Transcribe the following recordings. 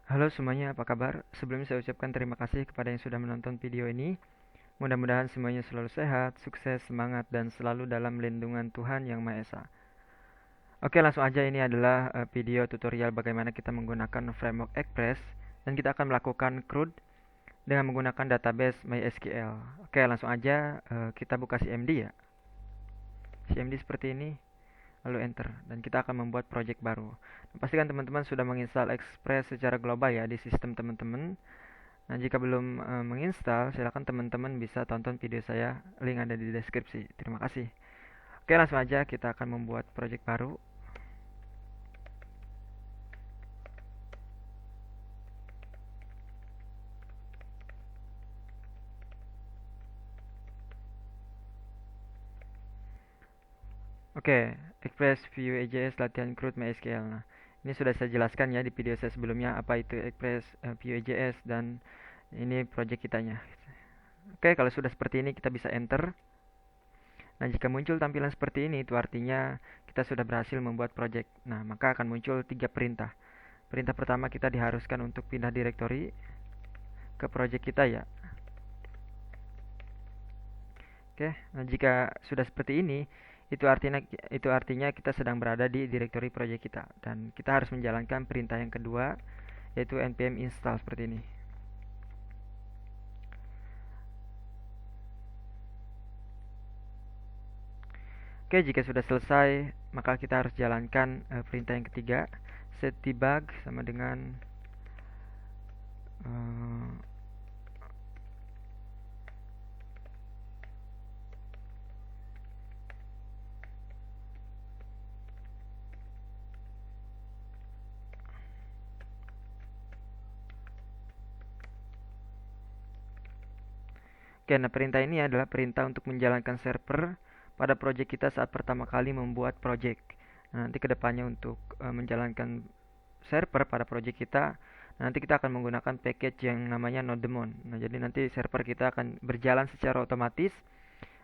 Halo semuanya, apa kabar? Sebelumnya saya ucapkan terima kasih kepada yang sudah menonton video ini. Mudah-mudahan semuanya selalu sehat, sukses, semangat, dan selalu dalam lindungan Tuhan Yang Maha Esa. Oke, langsung aja ini adalah video tutorial bagaimana kita menggunakan framework Express dan kita akan melakukan CRUD dengan menggunakan database MySQL. Oke, langsung aja kita buka CMD ya. CMD seperti ini, lalu enter dan kita akan membuat project baru. Pastikan teman-teman sudah menginstal Express secara global ya di sistem teman-teman. Nah, jika belum menginstal, silakan teman-teman bisa tonton video saya, link ada di deskripsi. Terima kasih. Oke, langsung aja kita akan membuat project baru. Oke, Express View EJS latihan CRUD MySQL. Nah, ini sudah saya jelaskan ya di video saya sebelumnya apa itu Express View EJS dan ini project kitanya. Oke, kalau sudah seperti ini kita bisa enter. Nah, jika muncul tampilan seperti ini itu artinya kita sudah berhasil membuat project. Nah, maka akan muncul 3 perintah. Perintah pertama kita diharuskan untuk pindah directory ke project kita ya. Oke, nah jika sudah seperti ini, itu artinya kita sedang berada di directory project kita dan kita harus menjalankan perintah yang kedua yaitu npm install seperti ini. Oke, jika sudah selesai, maka kita harus jalankan perintah yang ketiga, set debug sama dengan uh, Oke, nah perintah ini adalah perintah untuk menjalankan server pada project kita saat pertama kali membuat project. Nah, nanti kedepannya untuk menjalankan server pada project kita, nanti kita akan menggunakan package yang namanya Nodemon. Nah, jadi nanti server kita akan berjalan secara otomatis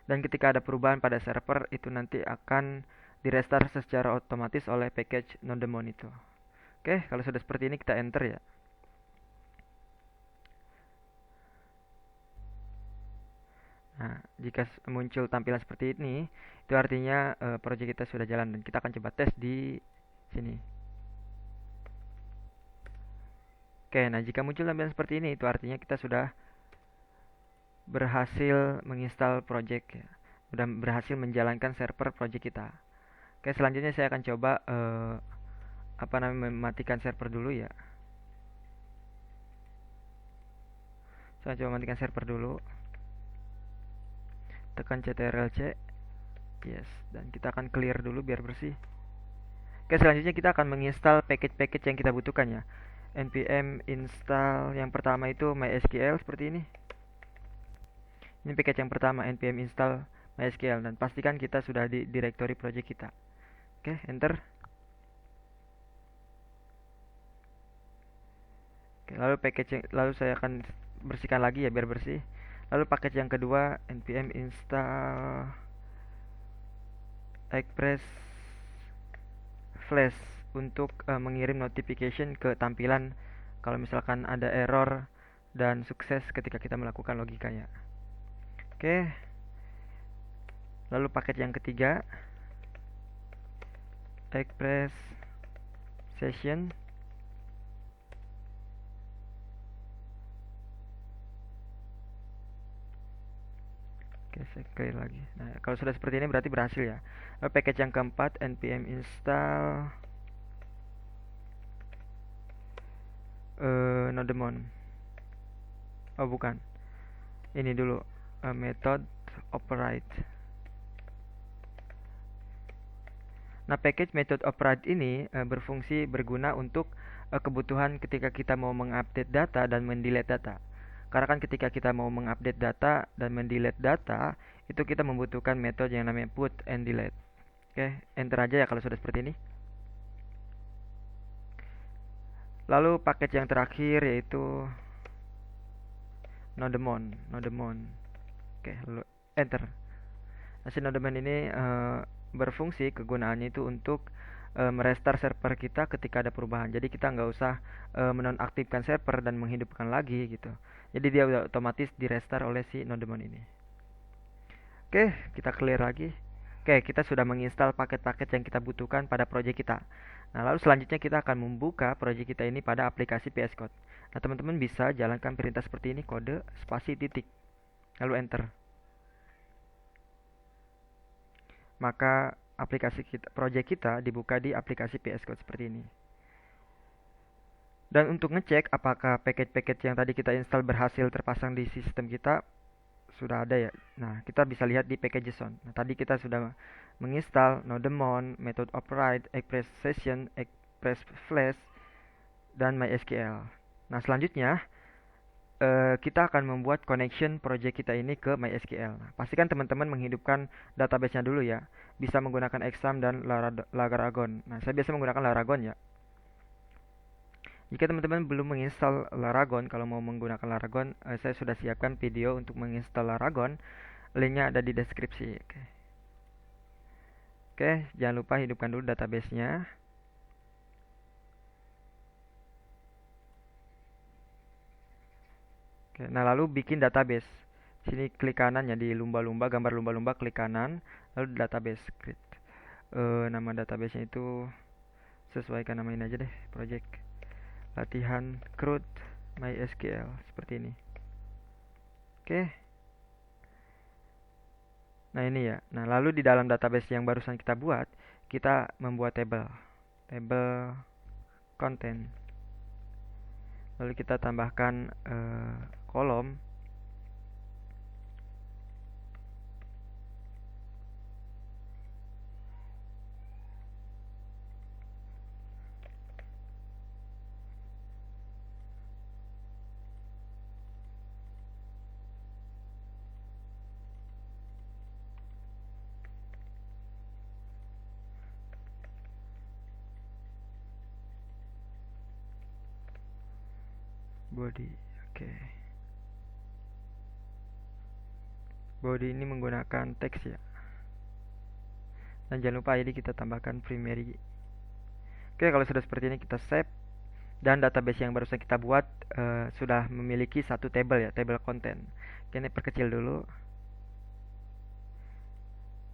dan ketika ada perubahan pada server itu nanti akan direstart secara otomatis oleh package Nodemon itu. Oke, kalau sudah seperti ini kita enter ya. Nah, jika muncul tampilan seperti ini, itu artinya project kita sudah jalan dan kita akan coba tes di sini. Oke, nah jika muncul tampilan seperti ini, itu artinya kita sudah berhasil menginstal project ya. Sudah berhasil menjalankan server project kita. Oke, selanjutnya saya akan coba mematikan server dulu ya. Saya coba matikan server dulu. Tekan CTRL-C. Yes, dan kita akan clear dulu biar bersih. Oke, selanjutnya kita akan menginstal package-package yang kita butuhkan ya. npm install yang pertama itu MySQL seperti ini. Ini package yang pertama, npm install MySQL dan pastikan kita sudah di directory project kita. Oke, enter. Oke, lalu saya akan bersihkan lagi ya biar bersih. Lalu package yang kedua npm install Express Flash untuk mengirim notification ke tampilan kalau misalkan ada error dan sukses ketika kita melakukan logikanya. Oke. Lalu paket yang ketiga Express Session. Oke, saya clear lagi. Nah, kalau sudah seperti ini berarti berhasil ya. Lalu package yang keempat npm install Nodemon. Oh, bukan. Ini dulu method operate. Nah, package method operate ini berguna untuk kebutuhan ketika kita mau mengupdate data dan mendelete data. Karena kan ketika kita mau mengupdate data dan mendelete data, itu kita membutuhkan metode yang namanya put and delete. Oke, enter aja ya kalau sudah seperti ini. Lalu paket yang terakhir yaitu Nodemon. Oke, lalu enter. Nah, si Nodemon ini berfungsi kegunaannya itu untuk merestart server kita ketika ada perubahan. Jadi kita nggak usah menonaktifkan server dan menghidupkan lagi gitu. Jadi dia udah otomatis di restart oleh si Nodemon ini. Oke, kita clear lagi. Oke, kita sudah menginstal paket-paket yang kita butuhkan pada project kita. Nah, lalu selanjutnya kita akan membuka project kita ini pada aplikasi VS Code. Nah, teman-teman bisa jalankan perintah seperti ini, kode spasi titik, lalu enter. Maka aplikasi kita, project kita dibuka di aplikasi VS Code seperti ini. Dan untuk ngecek apakah paket-paket yang tadi kita install berhasil terpasang di sistem kita, sudah ada ya. Nah, kita bisa lihat di package.json. Nah, tadi kita sudah menginstal Nodemon, method override, express session, express flash, dan MySQL. Nah, selanjutnya kita akan membuat connection project kita ini ke MySQL. Nah, pastikan teman-teman menghidupkan database-nya dulu ya. Bisa menggunakan Exam dan Laragon. Nah, saya biasa menggunakan Laragon ya. Jika teman-teman belum menginstal Laragon, kalau mau menggunakan Laragon, saya sudah siapkan video untuk menginstal Laragon. Linknya ada di deskripsi. Oke, jangan lupa hidupkan dulu database-nya. Oke, nah lalu bikin database. Sini klik kanan ya di lumba-lumba, gambar lumba-lumba, klik kanan, lalu database. Nama database-nya itu sesuaikan nama ini aja deh, project latihan CRUD MySQL seperti ini. Oke. Nah, ini ya. Nah, lalu di dalam database yang barusan kita buat, kita membuat table content. Lalu kita tambahkan kolom body. Oke. Body ini menggunakan teks ya. Dan jangan lupa ID kita tambahkan primary. Oke, kalau sudah seperti ini kita save. Dan database yang barusan kita buat sudah memiliki satu table ya, table content. Oke, ini perkecil dulu.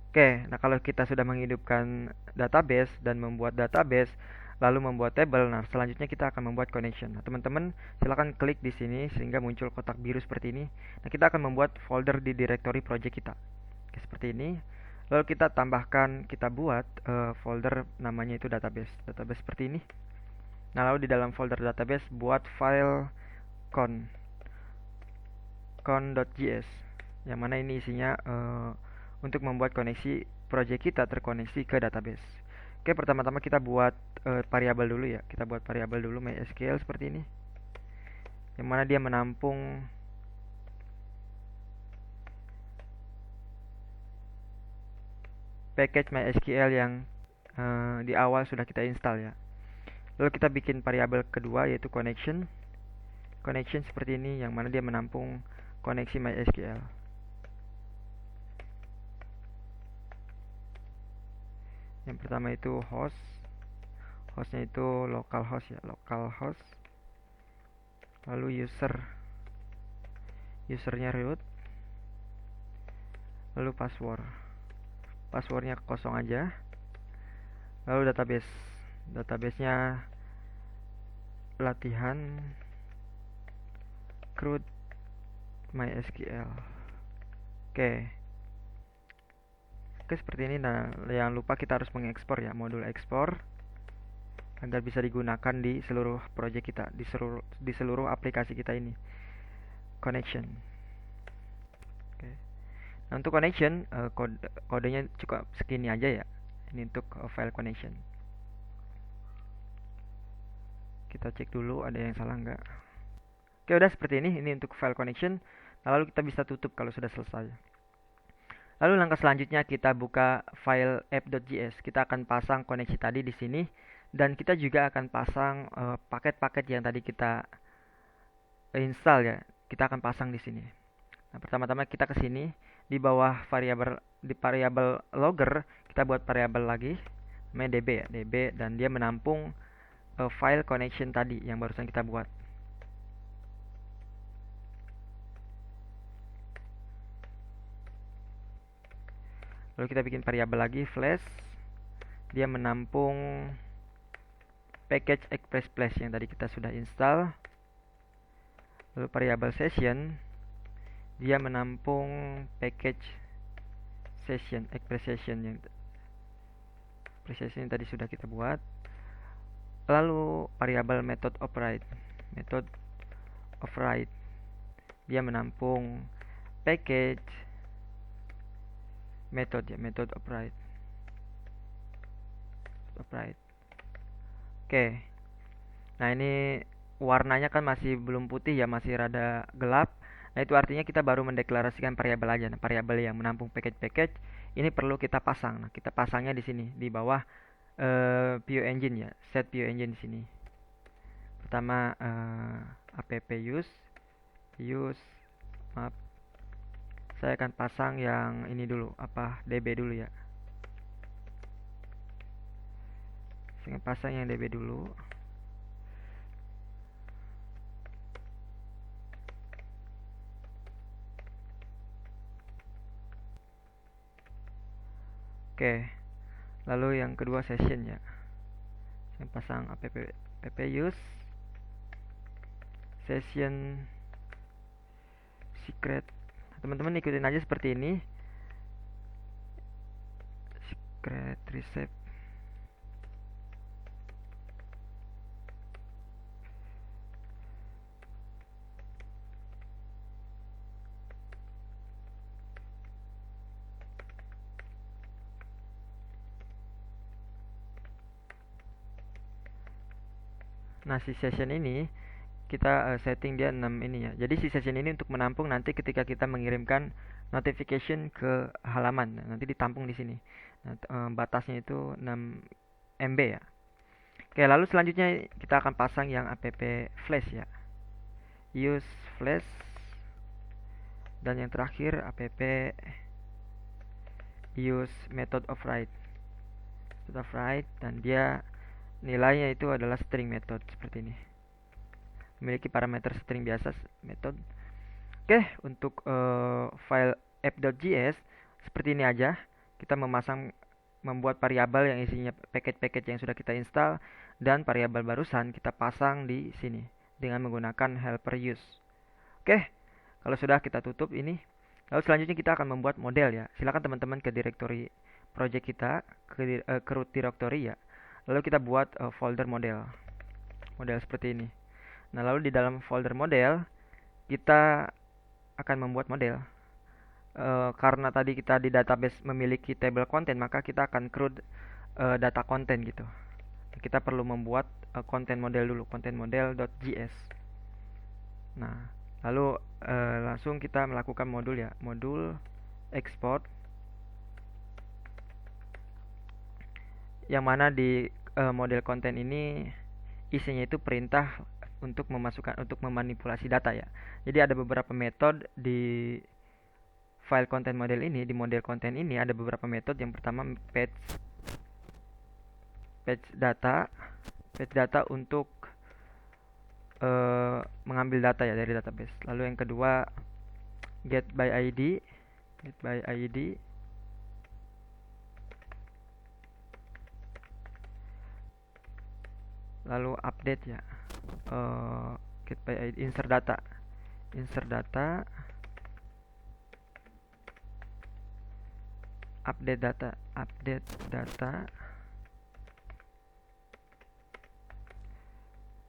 Oke, nah kalau kita sudah menghidupkan database dan membuat database, lalu membuat table, nah selanjutnya kita akan membuat connection. Nah, teman-teman silakan klik di sini sehingga muncul kotak biru seperti ini. Nah, kita akan membuat folder di directory project kita. Oke, seperti ini. Lalu kita tambahkan, kita buat folder namanya itu database seperti ini. Nah, lalu di dalam folder database buat file con.js yang mana ini isinya untuk membuat koneksi project kita terkoneksi ke database. Oke, pertama-tama kita buat variabel dulu ya. Kita buat variabel dulu MySQL seperti ini. Yang mana dia menampung package MySQL yang di awal sudah kita install ya. Lalu kita bikin variabel kedua yaitu connection. Connection seperti ini yang mana dia menampung koneksi MySQL. Yang pertama itu host. Hostnya itu localhost ya, localhost. Lalu usernya root. Lalu passwordnya kosong aja. Lalu databasenya latihan CRUD MySQL. Oke, seperti ini. Nah, jangan lupa kita harus mengekspor ya, modul ekspor agar bisa digunakan di seluruh project kita, di seluruh aplikasi kita ini. Connection. Oke. Nah, untuk connection kodenya cukup segini aja ya. Ini untuk file connection. Kita cek dulu ada yang salah nggak. Oke, udah seperti ini. Ini untuk file connection. Nah, lalu kita bisa tutup kalau sudah selesai. Lalu langkah selanjutnya kita buka file app.js. Kita akan pasang koneksi tadi di sini dan kita juga akan pasang paket-paket yang tadi kita install ya. Kita akan pasang di sini. Nah, pertama-tama kita ke sini di bawah variabel logger kita buat variabel lagi. namanya db ya, db, dan dia menampung file connection tadi yang barusan kita buat. Lalu kita bikin variabel lagi flash, dia menampung package express flash yang tadi kita sudah install. Lalu variabel session, dia menampung package session express session yang tadi sudah kita buat. Lalu variabel method of write, dia menampung package method ya, method of write. Oke. Nah, ini warnanya kan masih belum putih ya, masih rada gelap. Nah, itu artinya kita baru mendeklarasikan variabel aja. Nah, variabel yang menampung package ini perlu kita pasang. Nah, kita pasangnya di sini di bawah view engine ya, set view engine di sini. Pertama app maaf. Saya akan pasang yang ini dulu, db dulu ya. Saya akan pasang yang db dulu. Oke. Lalu yang kedua session ya. Saya pasang app use session secret. Teman-teman ikutin aja seperti ini. Secret reset. Nah, si session ini kita setting dia 6 ini ya. Jadi si session ini untuk menampung nanti ketika kita mengirimkan notification ke halaman. Nah, nanti ditampung di sini. Nah, batasnya itu 6 MB ya. Oke, lalu selanjutnya kita akan pasang yang app flash ya. Use flash. Dan yang terakhir app use method of write. Dan dia nilainya itu adalah string method seperti ini. Memiliki parameter string biasa method. Oke, untuk file app.js seperti ini aja. Kita membuat variabel yang isinya package yang sudah kita install, dan variabel barusan kita pasang di sini dengan menggunakan helper use. Oke, kalau sudah kita tutup ini. Lalu selanjutnya kita akan membuat model ya. Silakan teman-teman ke directory project kita, ke root directory ya. Lalu kita buat folder model seperti ini. Nah, lalu di dalam folder model kita akan membuat model. Karena tadi kita di database memiliki table content, maka kita akan CRUD data content gitu. Kita perlu membuat content model dulu, content model.js. Nah, lalu langsung kita melakukan modul ya, modul export, yang mana di model konten ini isinya itu perintah untuk memanipulasi data ya. Jadi ada beberapa metode di file konten model ini, di model konten ini ada beberapa metode. Yang pertama fetch data untuk mengambil data ya dari database. Lalu yang kedua get by ID. Lalu update ya, get by ID, insert data, update data,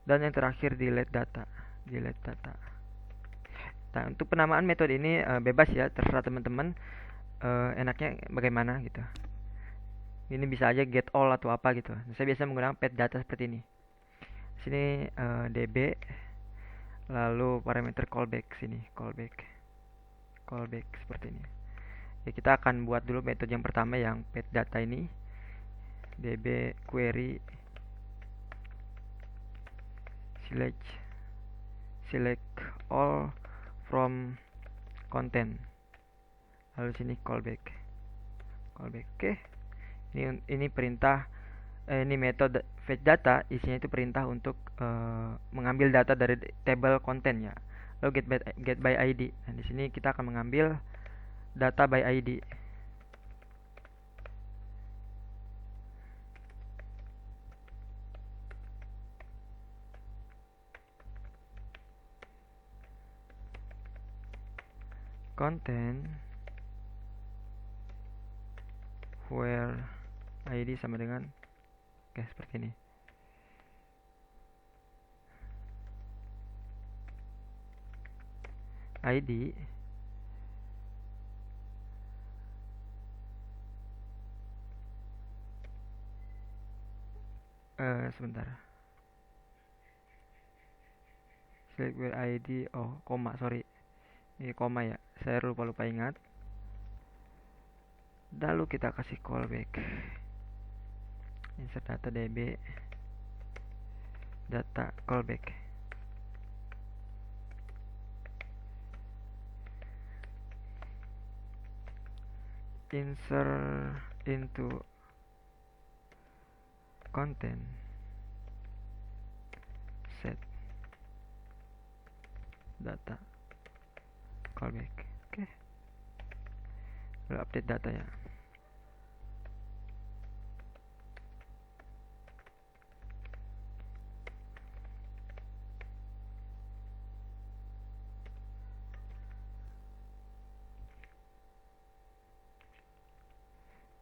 dan yang terakhir delete data. Nah, untuk penamaan metode ini bebas ya, terserah teman-teman enaknya bagaimana gitu. Ini bisa aja get all atau apa gitu. Saya biasa menggunakan pet data seperti ini. Sini db, lalu parameter callback sini, callback seperti ini. Ya, kita akan buat dulu metode yang pertama yang pet data ini, db query select all from content, lalu sini callback. Oke. Ini perintah ini metode fetch data, isinya itu perintah untuk mengambil data dari table konten ya. Lalu get by ID. Nah, di sini kita akan mengambil data by ID. Content where ID sama dengan seperti ini. ID sebentar. Select where ID, koma, sorry. Ini koma ya, saya lupa ingat. Lalu kita kasih callback. Insert data db data callback. Insert into content set data callback. Oke. Lalu update data ya.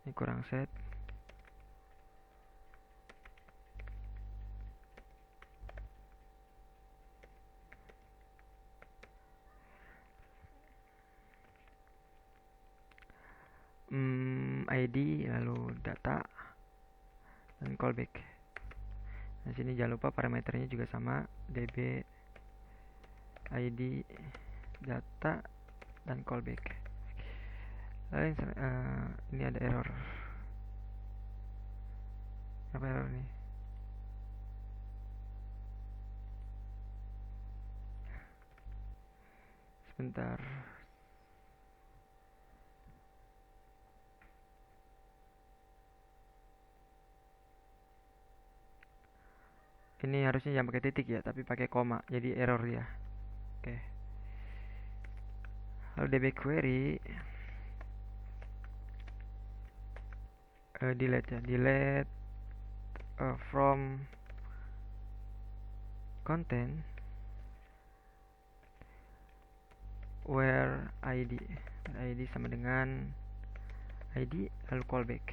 Ini kurang set. ID lalu data dan callback. Nah, sini jangan lupa parameternya juga sama, db ID data dan callback. Lalu ini ada error. Apa error nih? Sebentar. Ini harusnya jangan pakai titik ya, tapi pakai koma, jadi error ya. Oke. Lalu db query delete ya, delete from content where ID sama dengan ID lalu callback.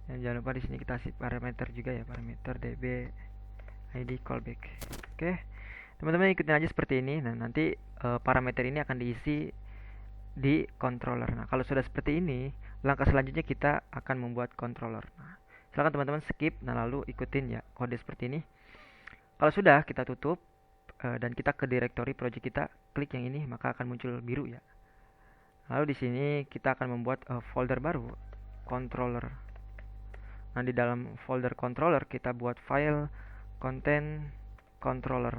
Dan jangan lupa di sini kita kasih parameter juga ya, parameter db ID callback. Oke, teman-teman ikutin aja seperti ini. Nah, nanti parameter ini akan diisi di controller. Nah, kalau sudah seperti ini, langkah selanjutnya kita akan membuat controller. Nah, silakan teman-teman skip, nah lalu ikutin ya kode seperti ini. Kalau sudah, kita tutup dan kita ke directory project kita, klik yang ini maka akan muncul biru ya. Lalu di sini kita akan membuat folder baru, controller. Nah, di dalam folder controller kita buat file content controller.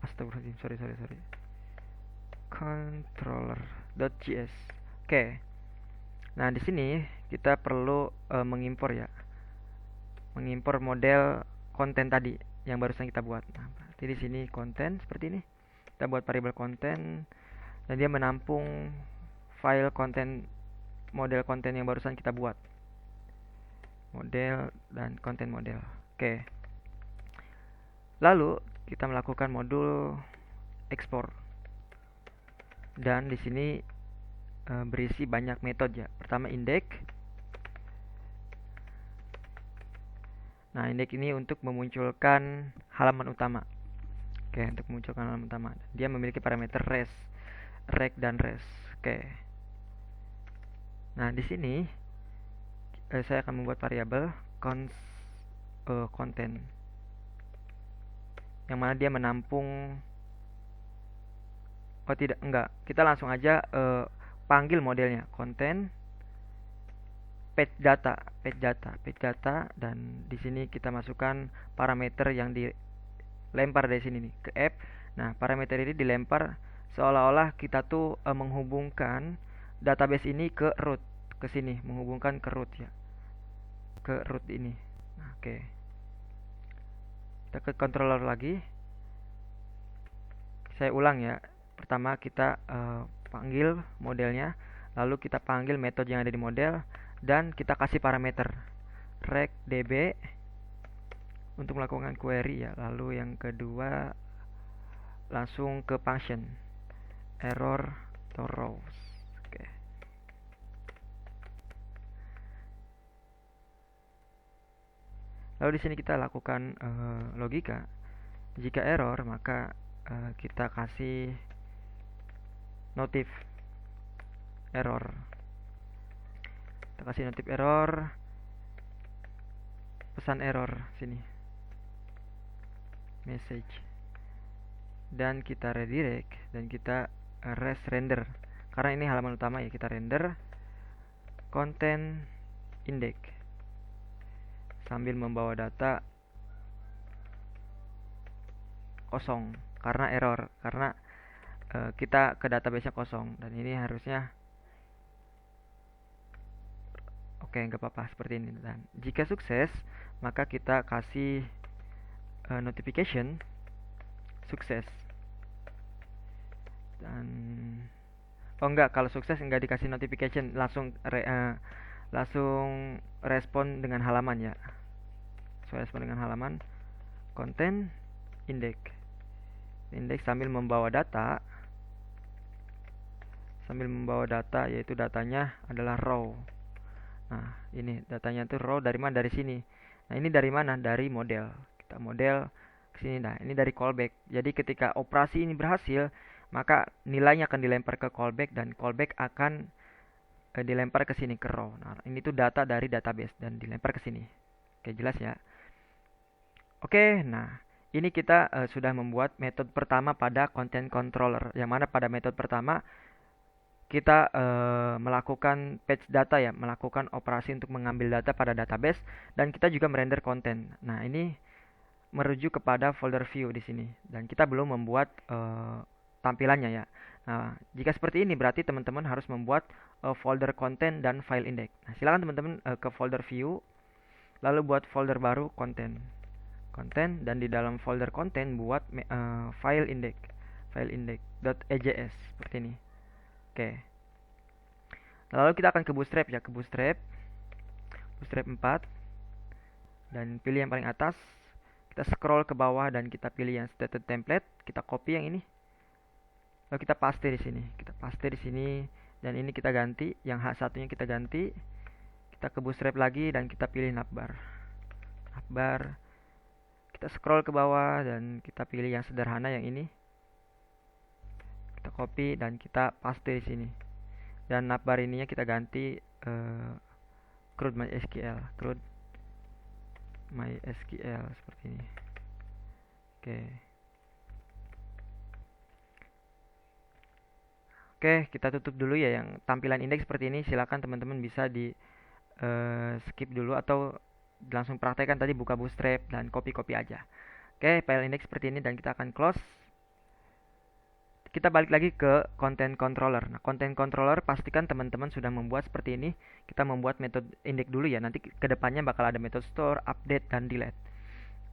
Astagfirullahaladzim, sorry. Controller.js. Oke. Nah, di sini kita perlu mengimpor ya. Mengimpor model konten tadi yang barusan kita buat. Nah, berarti di sini konten seperti ini. Kita buat variable konten dan dia menampung file konten model konten yang barusan kita buat. Model dan konten model. Oke. Lalu kita melakukan modul export. Dan di sini berisi banyak metode ya. Pertama index. Nah, index ini untuk memunculkan halaman utama. Oke, untuk memunculkan halaman utama. Dia memiliki parameter res, rect dan res. Oke. Nah, di sini saya akan membuat variabel content yang mana dia menampung kita langsung aja panggil modelnya content page data dan di sini kita masukkan parameter yang dilempar dari sini nih ke app. Nah, parameter ini dilempar seolah-olah kita tuh menghubungkan database ini ke root ke sini, menghubungkan ke root ya, ke root ini. Nah, oke. Kita ke controller lagi. Saya ulang ya. Pertama kita panggil modelnya, lalu kita panggil metode yang ada di model, dan kita kasih parameter rect db untuk melakukan query ya. Lalu yang kedua langsung ke function error to rows. Oke. Lalu di sini kita lakukan logika. Jika error, maka kita kasih notif error. Kita kasih notif error, pesan error sini, message, dan kita redirect dan kita render karena ini halaman utama ya. Kita render content index sambil membawa data kosong karena error, karena kita ke database-nya kosong, dan ini harusnya oke, nggak apa-apa seperti ini. Dan jika sukses, maka kita kasih notification sukses. Dan enggak, kalau sukses enggak dikasih notification, langsung langsung respon dengan halaman ya. So, respon dengan halaman content index sambil membawa data yaitu datanya adalah row. Nah, ini datanya tuh row dari mana? Dari sini. Nah, ini dari mana? Dari model. Kita model ke sini. Nah, ini dari callback. Jadi ketika operasi ini berhasil, maka nilainya akan dilempar ke callback dan callback akan dilempar ke sini ke row. Nah, ini tuh data dari database dan dilempar ke sini. Oke, jelas ya. Oke, nah ini kita sudah membuat metode pertama pada content controller. Yang mana pada metode pertama kita melakukan fetch data ya, melakukan operasi untuk mengambil data pada database, dan kita juga merender konten. Nah, ini merujuk kepada folder view di sini, dan kita belum membuat tampilannya ya. Nah, jika seperti ini berarti teman-teman harus membuat folder konten dan file index. Nah, silakan teman-teman ke folder view, lalu buat folder baru konten, dan di dalam folder konten buat file index.ejs seperti ini. Oke. Lalu kita akan ke Bootstrap ya, ke Bootstrap 4, dan pilih yang paling atas. Kita scroll ke bawah dan kita pilih yang stated template. Kita copy yang ini. Lalu kita paste di sini. Dan ini kita ganti, yang H1-nya kita ganti. Kita ke Bootstrap lagi dan kita pilih navbar. Kita scroll ke bawah dan kita pilih yang sederhana yang ini. Kita copy dan kita paste di sini. Dan navbar ininya kita ganti CRUD MySQL seperti ini. Oke, kita tutup dulu ya yang tampilan indeks seperti ini. Silakan teman-teman bisa di skip dulu atau langsung praktekkan tadi, buka Bootstrap dan copy aja. Oke, file index seperti ini dan kita akan close. Kita balik lagi ke content controller. Nah, content controller pastikan teman-teman sudah membuat seperti ini. Kita membuat metode index dulu ya. Nanti kedepannya bakal ada metode store, update, dan delete.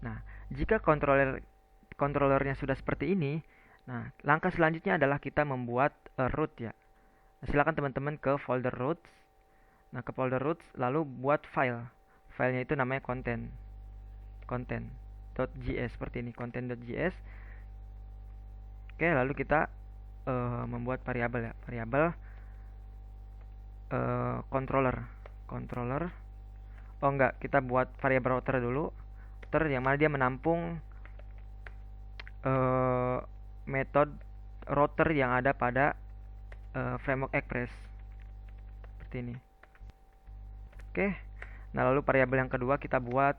Nah, jika controllernya sudah seperti ini, nah langkah selanjutnya adalah kita membuat root ya. Nah, silakan teman-teman ke folder roots. Nah, ke folder roots lalu buat filenya itu namanya content.js seperti ini, content.js. Oke, lalu kita membuat variabel ya, controller. Oh enggak, kita buat variabel router dulu, yang mana dia menampung metode router yang ada pada framework Express seperti ini. Oke, nah lalu variabel yang kedua kita buat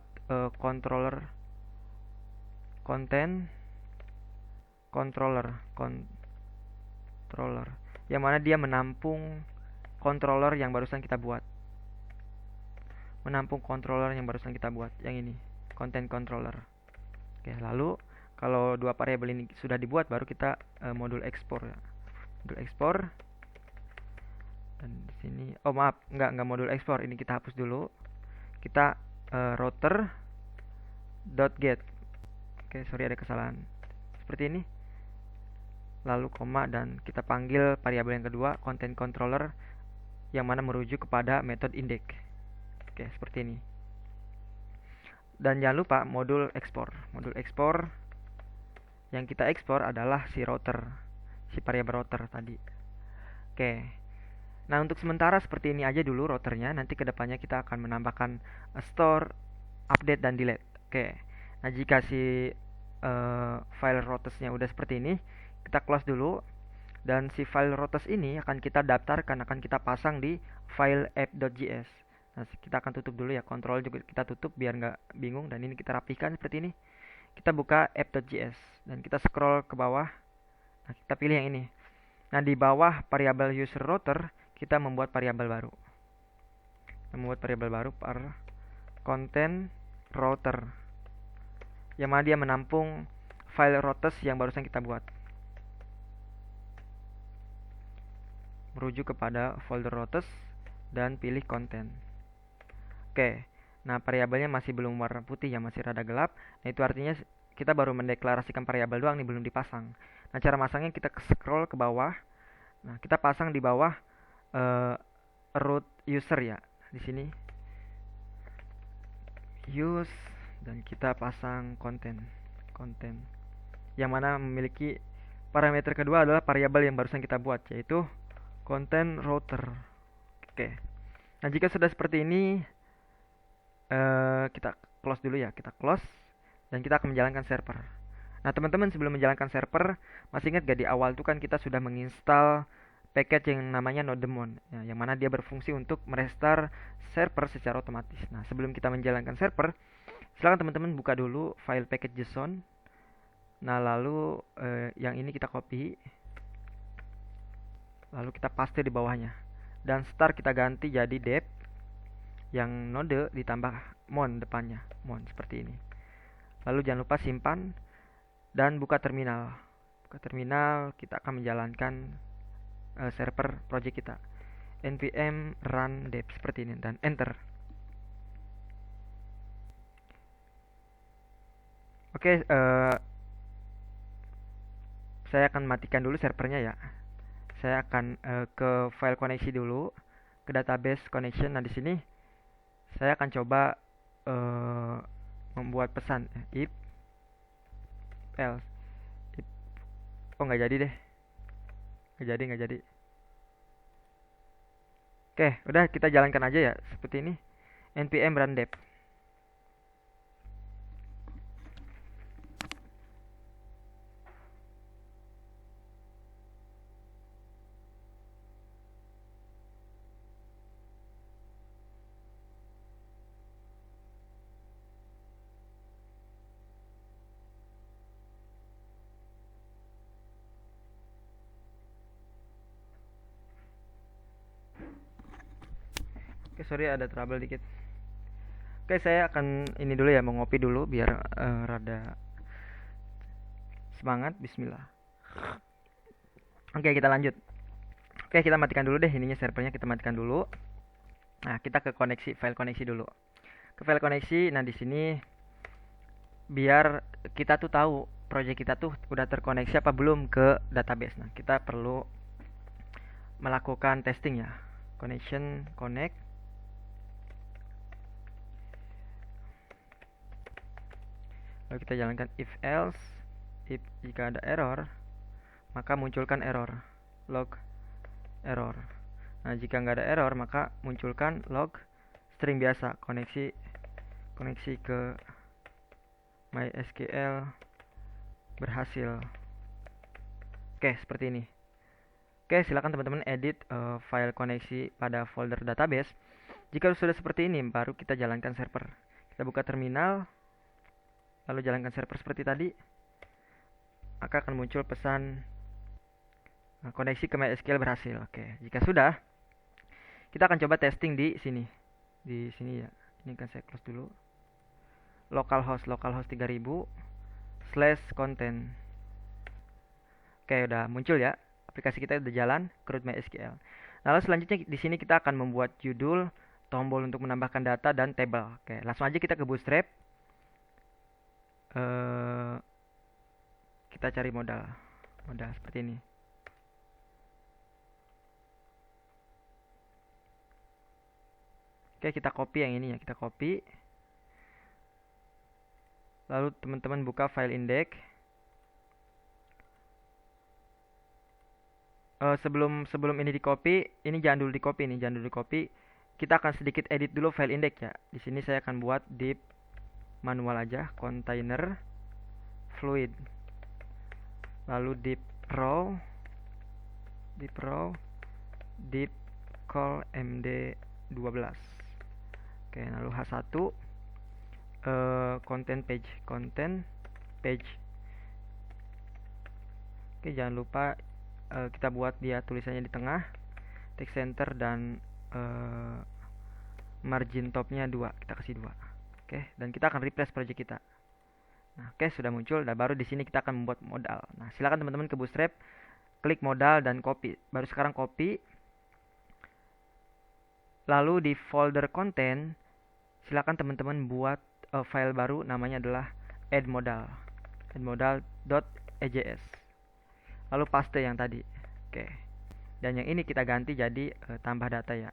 controller yang mana dia menampung controller yang barusan kita buat, yang ini content controller. Oke, lalu kalau dua variabel ini sudah dibuat, baru kita modul export ya. Dan di sini, oh maaf, nggak modul ekspor. Ini kita hapus dulu. Kita router dot get. Oke, sorry ada kesalahan. Seperti ini. Lalu koma dan kita panggil variabel yang kedua content controller yang mana merujuk kepada metode index. Oke, seperti ini. Dan jangan lupa modul ekspor. Modul ekspor yang kita ekspor adalah si router, si variabel router tadi. Oke. Nah, untuk sementara seperti ini aja dulu routernya. Nanti kedepannya kita akan menambahkan store, update, dan delete. Oke. Nah, jika si file routesnya udah seperti ini, kita close dulu. Dan si file routes ini akan kita daftarkan, akan kita pasang di file app.js. Nah, kita akan tutup dulu ya, kontrol juga kita tutup biar nggak bingung. Dan ini kita rapihkan seperti ini. Kita buka app.js dan kita scroll ke bawah. Nah, kita pilih yang ini. Nah, di bawah variabel user router, kita membuat variabel baru. Membuat variabel baru per content router. Yang mana dia menampung file routes yang barusan kita buat. Merujuk kepada folder routes dan pilih content. Oke. Nah, variabelnya masih belum warna putih ya, masih rada gelap. Nah, itu artinya kita baru mendeklarasikan variabel doang nih, belum dipasang. Nah, cara masangnya kita scroll ke bawah. Nah, kita pasang di bawah root user ya. Di sini use dan kita pasang content. Yang mana memiliki parameter kedua adalah variabel yang barusan kita buat, yaitu content router. Oke. Nah, jika sudah seperti ini, kita close dulu ya. Kita close dan kita akan menjalankan server. Nah, teman-teman, sebelum menjalankan server, masih ingat gak di awal itu kan kita sudah menginstal package yang namanya Nodemon, ya, yang mana dia berfungsi untuk merestart server secara otomatis. Nah, sebelum kita menjalankan server, silakan teman-teman buka dulu file package JSON. Nah, lalu yang ini kita copy. Lalu kita paste di bawahnya. Dan start kita ganti jadi dep. Yang node ditambah mon depannya. Mon seperti ini. Lalu jangan lupa simpan. Dan buka terminal. Buka terminal, kita akan menjalankan server project kita. npm run dep seperti ini. Dan enter. Oke, saya akan matikan dulu servernya ya. Saya akan ke file koneksi dulu, ke database connection. Nah, di sini saya akan coba membuat pesan if else. Oh, nggak jadi deh. Nggak jadi. Oke, udah kita jalankan aja ya seperti ini. npm run dep. Oke, sorry ada trouble dikit. Oke, saya akan ini dulu ya, mau ngopi dulu biar rada semangat. Bismillah. Oke, kita lanjut. Oke, kita matikan dulu deh ininya, servernya kita matikan dulu. Nah, kita ke koneksi, file koneksi dulu. Ke file koneksi. Nah, di sini biar kita tuh tahu project kita tuh udah terkoneksi apa belum ke database. Nah, kita perlu melakukan testing ya. Connection connect. Lalu kita jalankan if else. If jika ada error, maka munculkan error, log error. Nah, jika nggak ada error, maka munculkan log string biasa, koneksi ke MySQL berhasil. Oke, seperti ini. Oke, silakan teman-teman edit file koneksi pada folder database. Jika sudah seperti ini, baru kita jalankan server. Kita buka terminal, lalu jalankan server seperti tadi. Maka akan muncul pesan koneksi ke MySQL berhasil. Oke, jika sudah, kita akan coba testing di sini. Di sini ya. Ini kan saya close dulu. Localhost 3000/content. Oke, udah muncul ya. Aplikasi kita udah jalan, root MySQL. Lalu selanjutnya di sini kita akan membuat judul, tombol untuk menambahkan data, dan table. Oke, langsung aja kita ke Bootstrap. Kita cari modal seperti ini. Oke, kita copy yang ini ya, kita copy. Lalu teman-teman buka file index. Sebelum ini di copy, ini jangan dulu di copy. Kita akan sedikit edit dulu file index ya. Di sini saya akan buat div manual aja, container fluid. Lalu div row, div call md12. Oke, lalu h1 content page. Oke, jangan lupa kita buat dia tulisannya di tengah, text center, dan margin topnya 2, kita kasih 2. Oke, dan kita akan refresh project kita. Nah, oke, sudah muncul, dan baru di sini kita akan membuat modal. Nah, silakan teman-teman ke Bootstrap, klik modal dan copy. Baru sekarang copy. Lalu di folder content, silakan teman-teman buat file baru, namanya adalah addmodal.ejs. Lalu paste yang tadi. Oke. Dan yang ini kita ganti jadi tambah data ya.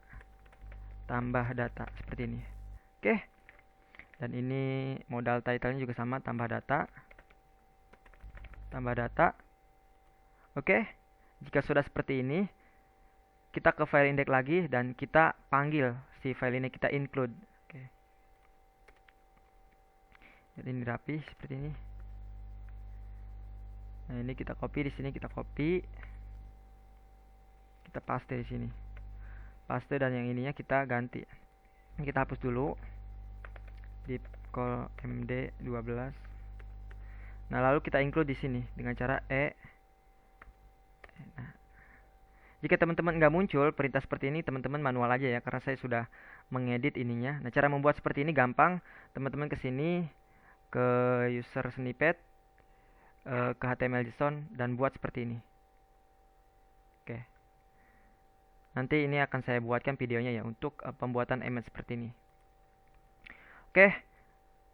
Tambah data seperti ini. Oke. Dan ini modal title-nya juga sama, tambah data. Oke. Jika sudah seperti ini, kita ke file index lagi dan kita panggil si file ini, kita include. Oke. Jadi ini rapi seperti ini. Nah, ini kita copy, di sini kita copy. Kita paste di sini. Paste, dan yang ininya kita ganti. Ini kita hapus dulu. Div call md12. Nah, lalu kita include di sini dengan cara Nah, jika teman-teman nggak muncul perintah seperti ini, teman-teman manual aja ya, karena saya sudah mengedit ininya. Nah, cara membuat seperti ini gampang. Teman-teman ke sini, ke user snippet, ke HTML.json, dan buat seperti ini. Oke. Nanti ini akan saya buatkan videonya ya untuk pembuatan image seperti ini. Oke.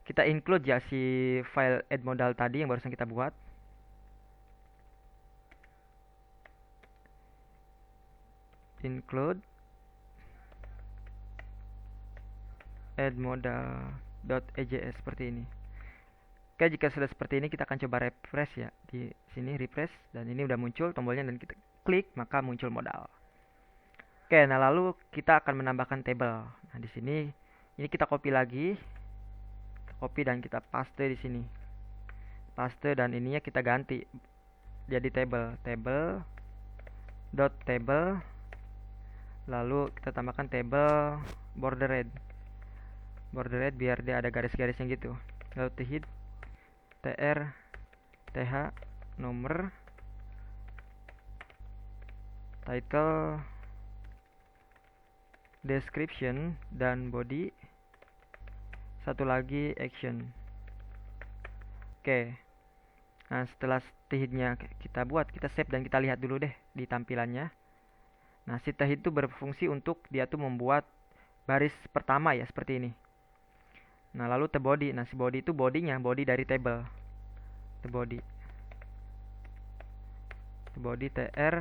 Kita include ya si file add modal tadi yang barusan kita buat. Include add modal.ejs seperti ini. Oke, jika sudah seperti ini kita akan coba refresh ya. Di sini refresh, dan ini udah muncul tombolnya, dan kita klik maka muncul modal. Oke, nah lalu kita akan menambahkan table. Nah, di sini ini kita copy lagi. Copy dan kita paste di sini. Paste, dan ininya kita ganti jadi table. Lalu kita tambahkan table bordered biar dia ada garis-garisnya gitu. Lalu th nomor, title, description, dan body. Satu lagi action. Oke. Nah, setelah th-nya kita buat, kita save dan kita lihat dulu deh di tampilannya. Nah, si th itu berfungsi untuk dia tuh membuat baris pertama ya, seperti ini. Nah, lalu the body. Nah, si body itu bodinya, body dari table. The body tr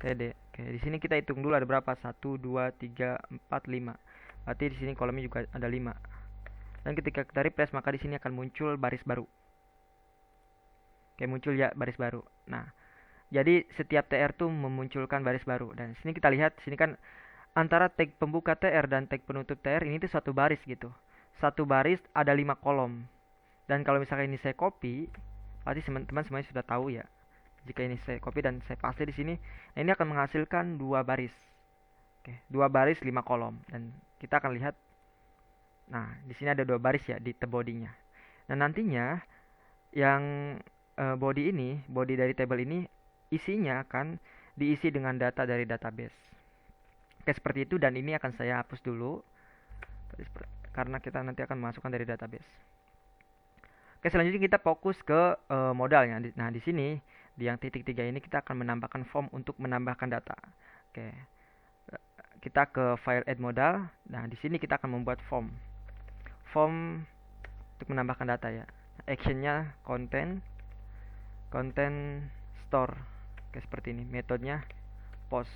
td. Oke, di sini kita hitung dulu ada berapa? 1 2 3 4 5. Berarti di sini kolomnya juga ada 5. Dan ketika kita refresh maka di sini akan muncul baris baru. Oke, muncul ya baris baru. Nah, jadi setiap tr tuh memunculkan baris baru. Dan sini kita lihat, sini kan antara tag pembuka tr dan tag penutup tr ini tuh satu baris gitu. Satu baris ada 5 kolom. Dan kalau misalkan ini saya copy, pasti teman-teman semuanya sudah tahu ya. Jika ini saya copy dan saya paste di sini, nah ini akan menghasilkan 2 baris. Oke, 2 baris 5 kolom, dan kita akan lihat. Nah, di sini ada 2 baris ya di body-nya. Nah, nantinya yang body dari table ini isinya akan diisi dengan data dari database. Oke, seperti itu, dan ini akan saya hapus dulu karena kita nanti akan masukkan dari database. Oke, selanjutnya kita fokus ke modalnya. Nah, di sini di yang titik 3 ini kita akan menambahkan form untuk menambahkan data. Oke. kita ke file add modal. Nah, di sini kita akan membuat form untuk menambahkan data ya. Actionnya content store. Oke, seperti ini. Metodenya post.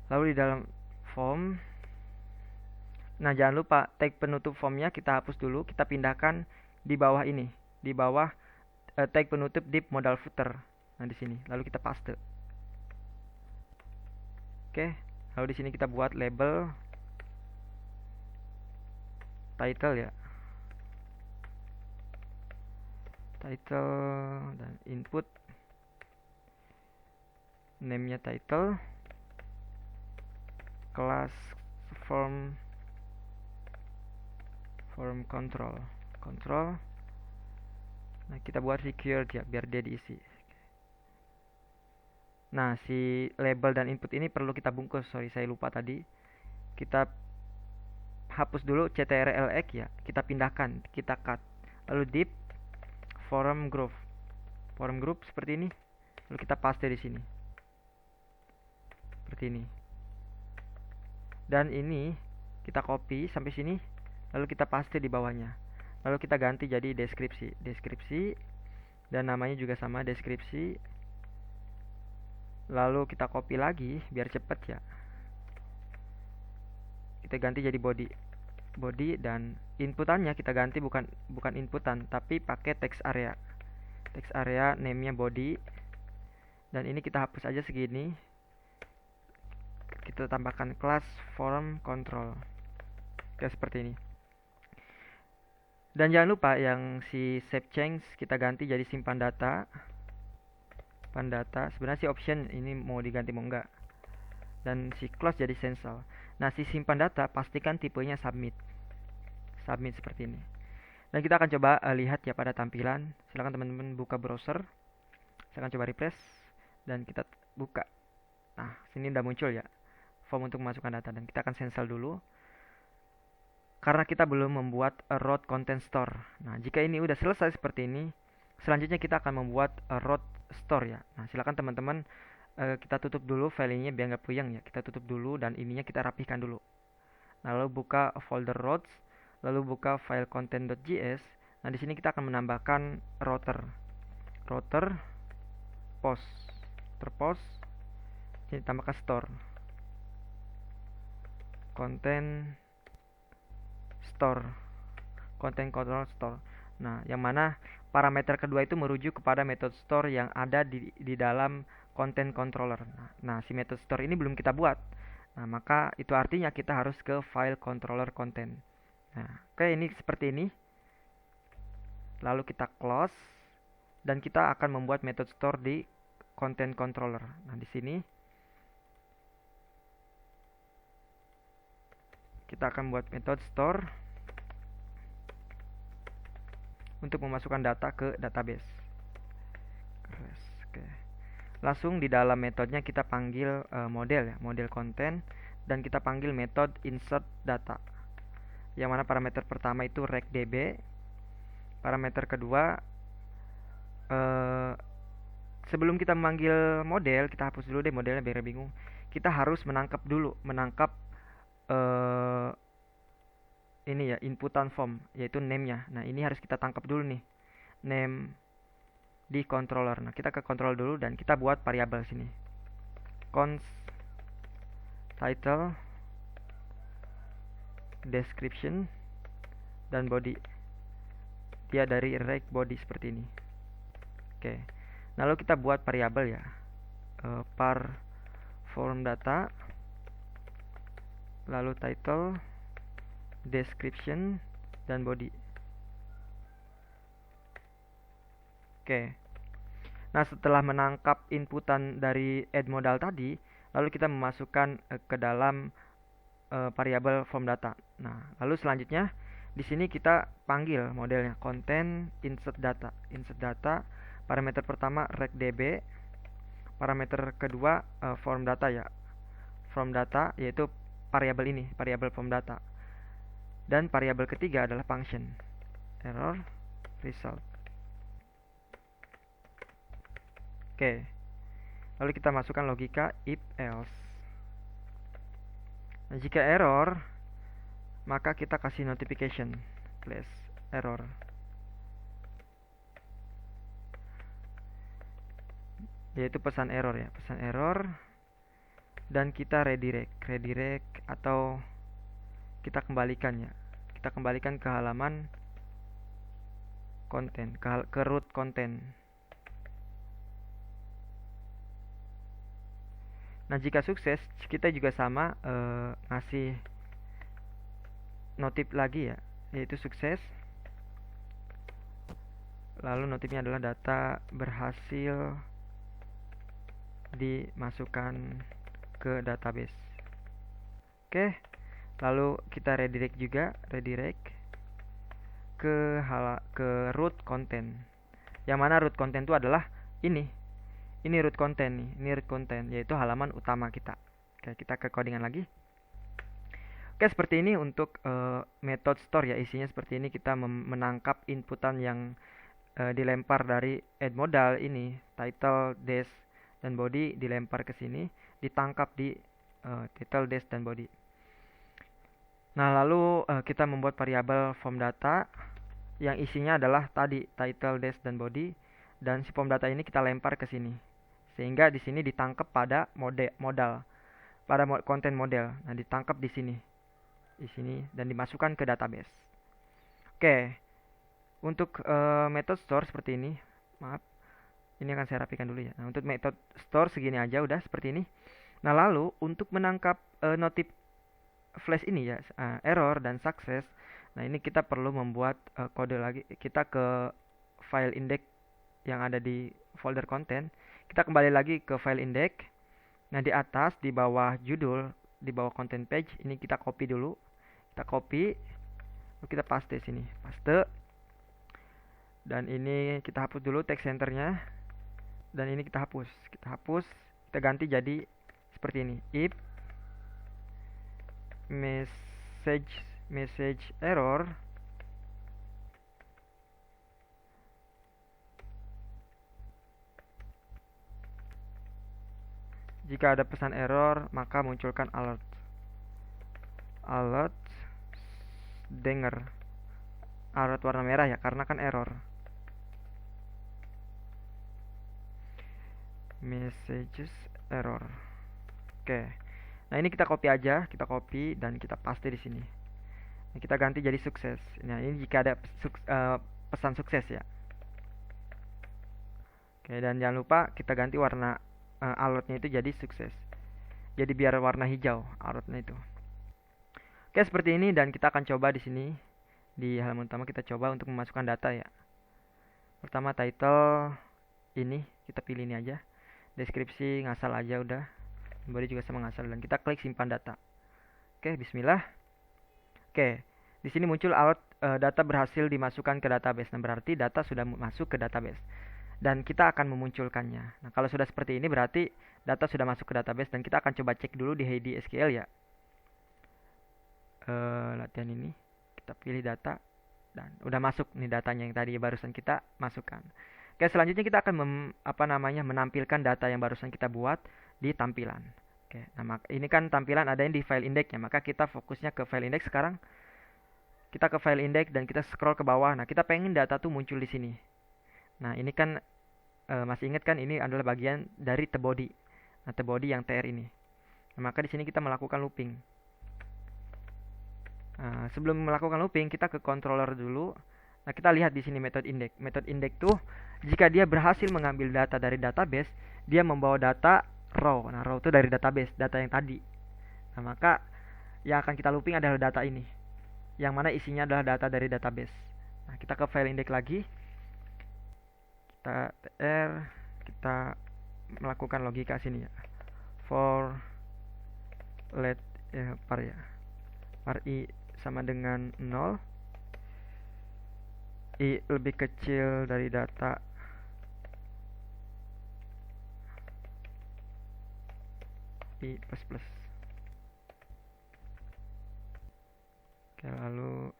Lalu di dalam form, nah jangan lupa tag penutup formnya kita hapus dulu, kita pindahkan di bawah ini, di bawah tag penutup div modal footer. Nah di sini, lalu kita paste. Oke, lalu di sini kita buat label title ya, title dan input, name-nya title, kelas form control. Nah kita buat required ya, biar dia diisi. Nah si label dan input ini perlu kita bungkus, sorry saya lupa tadi. Kita hapus dulu ctrlx ya, kita pindahkan, kita cut, lalu div form group seperti ini, lalu kita paste di sini seperti ini, dan ini kita copy sampai sini, lalu kita paste di bawahnya, lalu kita ganti jadi deskripsi, dan namanya juga sama, deskripsi. Lalu kita copy lagi biar cepet ya, kita ganti jadi body, dan inputannya kita ganti bukan inputan tapi pakai text area, name-nya body, dan ini kita hapus aja segini, kita tambahkan class form control kayak seperti ini. Dan jangan lupa yang si save change kita ganti jadi simpan data. Sebenarnya si option ini mau diganti mau enggak, dan si close jadi cancel. Nah si simpan data pastikan tipenya submit seperti ini. Dan kita akan coba lihat ya pada tampilan. Silahkan teman-teman buka browser, saya akan coba refresh dan kita buka. Nah sini udah muncul ya form untuk memasukkan data, dan kita akan cancel dulu karena kita belum membuat route content store. Nah jika ini udah selesai seperti ini, selanjutnya kita akan membuat route store ya. Nah silakan teman-teman kita tutup dulu filenya biar nggak puyeng ya, kita tutup dulu dan ininya kita rapihkan dulu. Nah, lalu buka folder routes, lalu buka file content.js. Nah di sini kita akan menambahkan router post, sini tambahkan store, content control store. Nah yang mana parameter kedua itu merujuk kepada method store yang ada di dalam content controller. Nah, si method store ini belum kita buat. Nah, maka itu artinya kita harus ke file controller content. Nah, oke, ini seperti ini. Lalu kita close dan kita akan membuat method store di content controller. Nah, di sini kita akan buat method store untuk memasukkan data ke database. Oke. Langsung di dalam metodenya kita panggil model ya, model content, dan kita panggil metode insert data. Yang mana parameter pertama itu recdb, parameter kedua sebelum kita memanggil model, kita hapus dulu deh modelnya biar bingung. Kita harus menangkap ini ya, inputan form, yaitu name-nya. Nah ini harus kita tangkap dulu nih, name di controller. Nah kita ke control dulu dan kita buat variabel sini, const title, description, dan body. Dia dari rect body seperti ini. Oke, lalu kita buat variabel ya, par form data, lalu title, description, dan body. Oke. Nah, setelah menangkap inputan dari add modal tadi, lalu kita memasukkan ke dalam variabel form data. Nah, lalu selanjutnya di sini kita panggil modelnya content insert data. Parameter pertama recdb, parameter kedua form data ya. Form data yaitu variabel ini, variabel form data. Dan variabel ketiga adalah function error result. Oke. Lalu kita masukkan logika if else. Nah, jika error, maka kita kasih notification plus error. Yaitu pesan error ya, pesan error. Dan kita redirect atau kita kembalikan ya. Kita kembalikan ke halaman konten, ke root konten. Nah, jika sukses, kita juga sama ngasih notif lagi ya, yaitu sukses. Lalu notifnya adalah data berhasil dimasukkan ke database. Oke, lalu kita redirect juga, ke root content. Yang mana root content itu adalah ini root content nih, ini root content, yaitu halaman utama kita. Oke, kita ke codingan lagi. Oke, seperti ini untuk method store ya, isinya seperti ini. Kita menangkap inputan yang dilempar dari add modal ini, title, dash, dan body dilempar ke sini, ditangkap di title, dash, dan body. Nah, lalu kita membuat variabel form data yang isinya adalah tadi title, dash, dan body, dan si form data ini kita lempar ke sini. Sehingga di sini ditangkap pada modal, pada konten model. Nah, ditangkap di sini dan dimasukkan ke database. Oke, untuk method store seperti ini. Maaf, ini akan saya rapikan dulu ya. Nah, untuk method store segini aja udah seperti ini. Nah, lalu untuk menangkap notif flash ini ya, error dan success. Nah, ini kita perlu membuat kode lagi. Kita ke file index yang ada di folder konten. Kita kembali lagi ke file index. Nah, di atas, di bawah judul, di bawah content page, ini kita copy dulu. Kita copy, lalu kita paste sini, paste. Dan ini kita hapus dulu text centernya. Dan ini kita hapus, kita ganti jadi seperti ini. If message error, jika ada pesan error, maka munculkan alert denger, alert warna merah ya, karena kan error. Messages error. Oke. Nah, ini kita copy aja, dan kita paste di sini. Nah, kita ganti jadi sukses. Nah, ini jika ada pesan sukses ya. Oke, dan jangan lupa kita ganti warna alertnya itu jadi sukses. Jadi biar warna hijau alertnya itu. Oke, seperti ini, dan kita akan coba di sini di halaman utama. Kita coba untuk memasukkan data ya. Pertama title ini kita pilih ini aja. Deskripsi ngasal aja udah. Body juga sama ngasal, dan kita klik simpan data. Oke, bismillah. Oke, di sini muncul alert data berhasil dimasukkan ke database. Nah, berarti data sudah masuk ke database. Dan kita akan memunculkannya. Nah, kalau sudah seperti ini berarti data sudah masuk ke database, dan kita akan coba cek dulu di Heidi SQL ya. Latihan ini kita pilih data, dan udah masuk nih datanya yang tadi barusan kita masukkan. Oke, selanjutnya kita akan menampilkan data yang barusan kita buat di tampilan. Oke, nah ini kan tampilan ada yang di file index ya, maka kita fokusnya ke file index sekarang. Kita ke file index dan kita scroll ke bawah. Nah, kita pengen data tuh muncul di sini. Nah, ini kan masih ingat kan, ini adalah bagian dari the body. Nah, the body yang tr ini. Nah, maka di sini kita melakukan looping. Nah, sebelum melakukan looping, kita ke controller dulu. Nah, kita lihat di sini method index. Method index tuh jika dia berhasil mengambil data dari database, dia membawa data raw. Nah, raw itu dari database, data yang tadi. Nah, maka yang akan kita looping adalah data ini, yang mana isinya adalah data dari database. Nah, kita ke file index lagi. Kita tr, kita melakukan logika sini ya. For let var ya. Var i sama dengan 0. I lebih kecil dari data i plus plus. Oke, lalu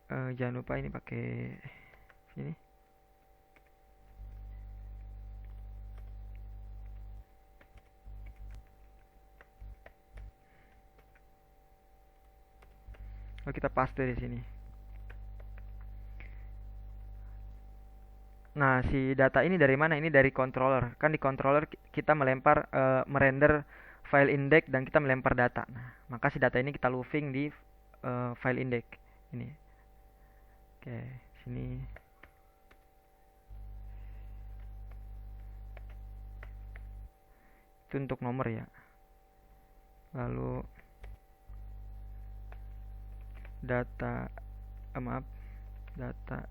jangan lupa ini pakai sini. Lalu kita paste di sini. Nah, si data ini dari mana? Ini dari controller. Kan di controller kita melempar merender file index dan kita melempar data. Nah, maka si data ini kita looping di file index ini. Oke, sini. Itu untuk nomor ya. Lalu data maaf, data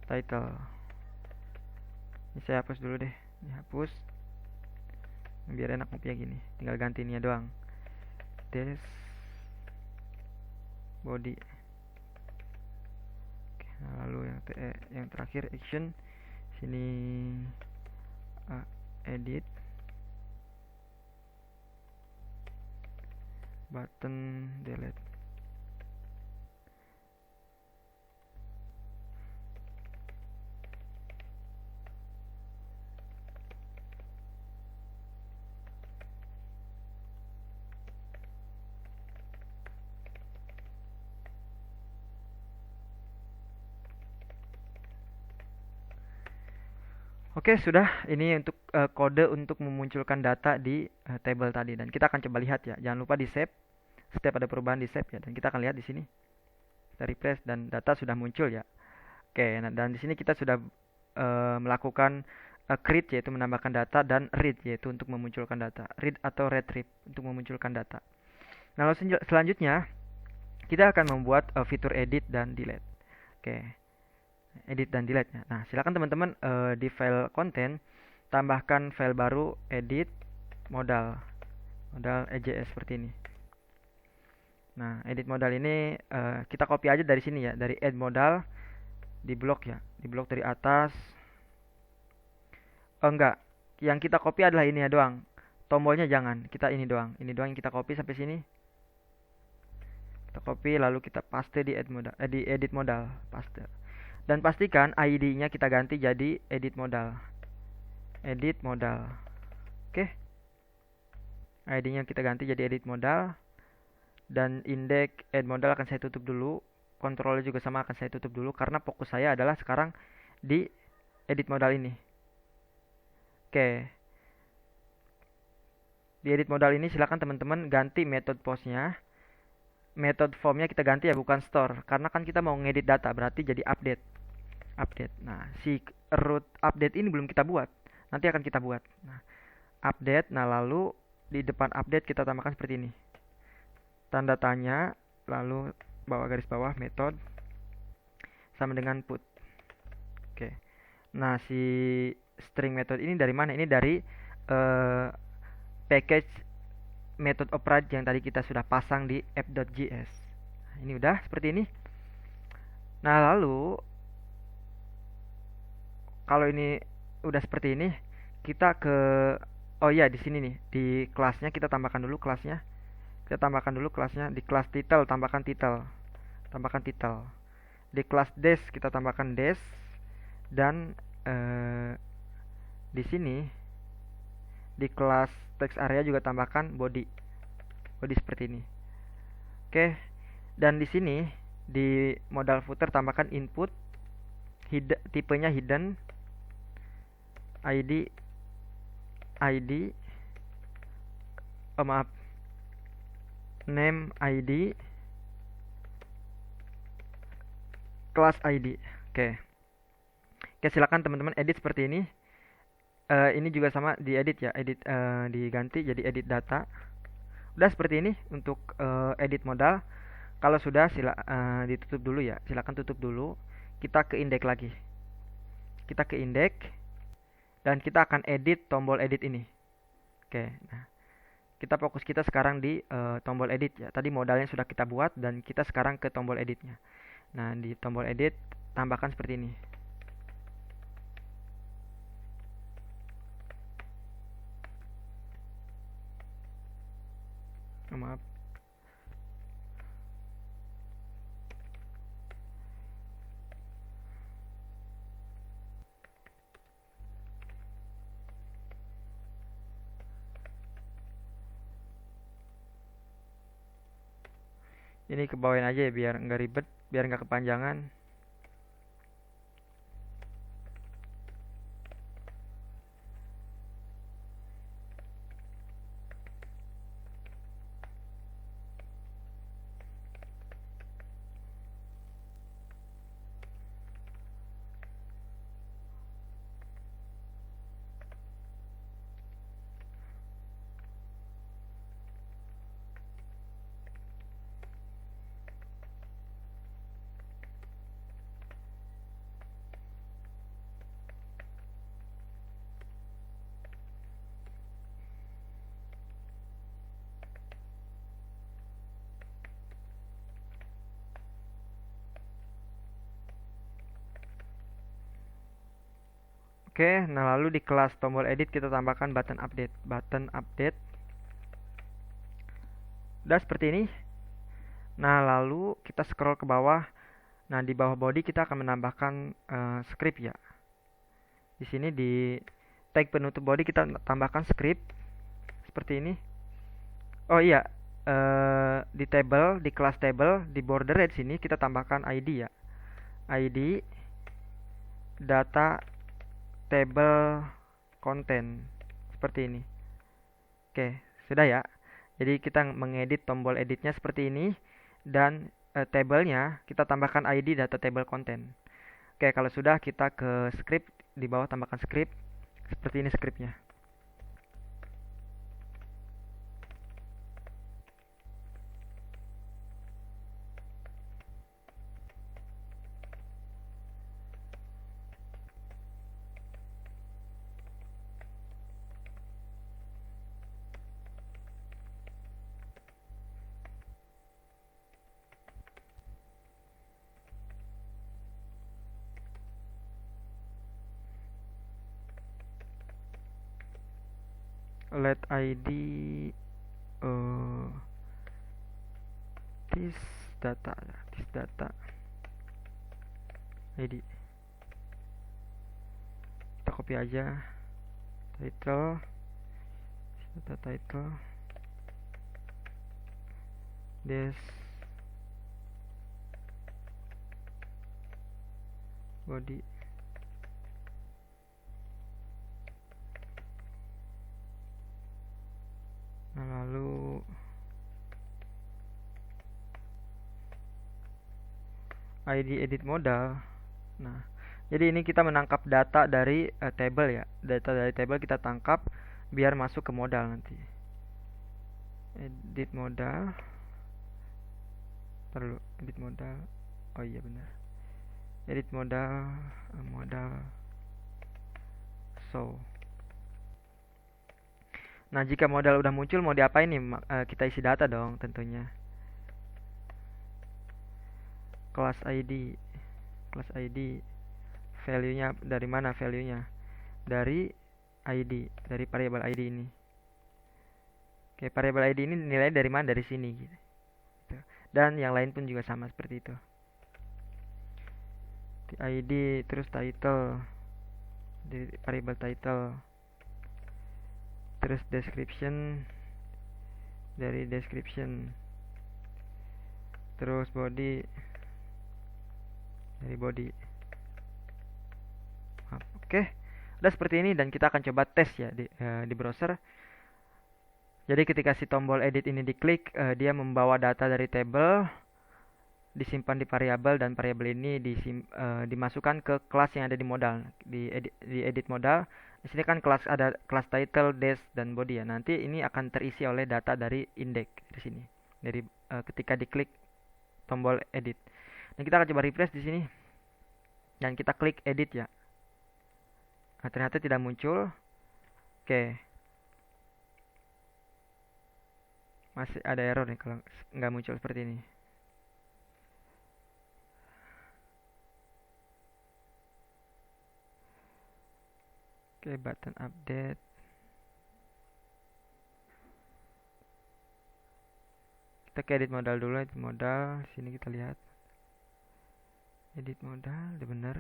title. Ini saya hapus dulu deh. Ini hapus. Biar enak ngopi gini. Tinggal ganti ini doang. Des body. Oke, nah lalu yang terakhir action. Sini edit button delete. Oke, sudah. Ini untuk kode untuk memunculkan data di table tadi dan kita akan coba lihat ya. Jangan lupa di save. Setiap ada perubahan di save ya dan kita akan lihat di sini. Kita refresh dan data sudah muncul ya. Oke, nah dan di sini kita sudah melakukan create yaitu menambahkan data dan read yaitu untuk memunculkan data. Read atau retrieve untuk memunculkan data. Nah, lalu selanjutnya kita akan membuat fitur edit dan delete. Oke. Edit dan delete nya. Nah, silakan teman-teman di file konten tambahkan file baru edit modal EJS seperti ini. Nah, edit modal ini kita copy aja dari sini ya, dari add modal di blok ya, di blok dari atas. Oh enggak, yang kita copy adalah ini ya doang. Tombolnya jangan, kita ini doang yang kita copy sampai sini. Kita copy lalu kita paste di di edit modal, paste. Dan pastikan ID-nya kita ganti jadi edit modal. Edit modal. Oke. ID-nya kita ganti jadi edit modal. Dan indeks add modal akan saya tutup dulu. Kontrolnya juga sama akan saya tutup dulu. Karena fokus saya adalah sekarang di edit modal ini. Oke. Di edit modal ini silakan teman-teman ganti method postnya. Method formnya kita ganti ya, bukan store. Karena kan kita mau ngedit data, berarti jadi update. Nah, si root update ini belum kita buat. Nanti akan kita buat. Nah, update. Nah, lalu di depan update kita tambahkan seperti ini. Tanda tanya, lalu garis bawah method sama dengan put. Oke. Nah, si string method ini dari mana? Ini dari package method operate yang tadi kita sudah pasang di app.js. Nah, ini udah seperti ini. Nah, lalu kalau ini udah seperti ini, kita ke di sini nih, di kelasnya kita tambahkan dulu kelasnya. Kita tambahkan dulu kelasnya di kelas title, tambahkan title. Tambahkan title. Di kelas des kita tambahkan des dan di sini di kelas text area juga tambahkan body. Body seperti ini. Oke. Dan di sini di modal footer tambahkan input tipenya hidden ID name ID class ID. Oke, silakan teman-teman edit seperti ini. Ini juga sama diedit ya, diganti jadi edit data. Udah seperti ini untuk edit modal. Kalau sudah ditutup dulu ya, silakan tutup dulu. Kita ke index lagi. Kita ke index dan kita akan edit tombol edit ini. Oke, nah kita fokus kita sekarang di tombol edit ya. Tadi modalnya sudah kita buat dan kita sekarang ke tombol editnya. Nah, di tombol edit tambahkan seperti ini. Maaf. Ini kebawain aja ya biar nggak ribet, biar nggak kepanjangan. Oke, nah lalu di kelas tombol edit kita tambahkan button update. Button update. Udah seperti ini. Nah, lalu kita scroll ke bawah. Nah, di bawah body kita akan menambahkan script ya. Di sini di tag penutup body kita tambahkan script seperti ini. Oh iya, di table, di kelas table, di border di sini kita tambahkan ID ya. ID data table content seperti ini. Oke, sudah ya. Jadi kita mengedit tombol editnya seperti ini dan tabelnya kita tambahkan ID data table content. Oke, kalau sudah kita ke script, di bawah tambahkan script. Seperti ini scriptnya. Let ID this data ID. Kita copy aja title, data title, this body. Nah, lalu ID edit modal. Nah, jadi ini kita menangkap data dari table ya. Data dari table kita tangkap biar masuk ke modal nanti. Edit modal. Perlu edit modal. Oh iya benar. Edit modal, modal. So. Nah, jika modal udah muncul mau diapain nih? Kita isi data dong tentunya. Class ID. Class ID. Value-nya dari mana value-nya? Dari ID, dari variable ID ini. Oke, variable ID ini nilai dari mana? Dari sini gitu. Dan yang lain pun juga sama seperti itu. Di ID terus title. Di variable title. Terus description dari description, terus body dari body. Oke, udah seperti ini dan kita akan coba tes ya di browser. Jadi ketika si tombol edit ini diklik, dia membawa data dari table, disimpan di variabel dan variabel ini dimasukkan ke kelas yang ada di modal, di edit modal. Di sini kan ada kelas title, des dan body ya. Nanti ini akan terisi oleh data dari index di sini. Dari ketika diklik tombol edit. Dan kita akan coba refresh di sini. Dan kita klik edit ya. Nah, ternyata tidak muncul. Oke. Masih ada error nih kalau nggak muncul seperti ini. Oke, button update. Kita ke edit modal dulu, edit modal. Sini kita lihat. Edit modal, udah bener.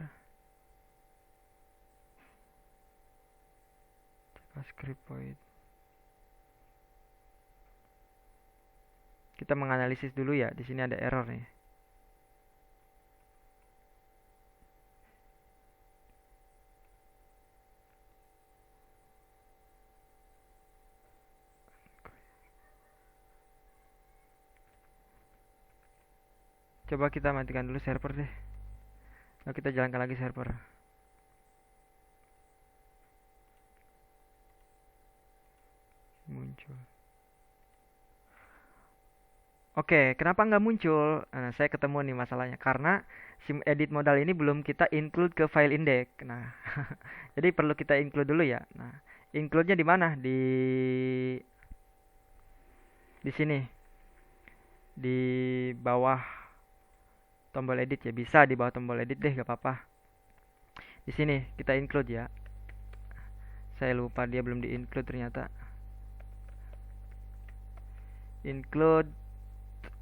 JavaScript void. Kita menganalisis dulu ya. Di sini ada error nih. Coba kita matikan dulu server deh. Lalu kita jalankan lagi server. Muncul. Oke, kenapa nggak muncul? Nah, saya ketemu nih masalahnya. Karena sim edit modal ini belum kita include ke file index. Nah, jadi perlu kita include dulu ya. Nah, include-nya di mana? Di sini. Di bawah tombol edit ya. Bisa di bawah tombol edit deh, gak apa-apa. Di sini kita include ya. Saya lupa dia belum di-include ternyata. Include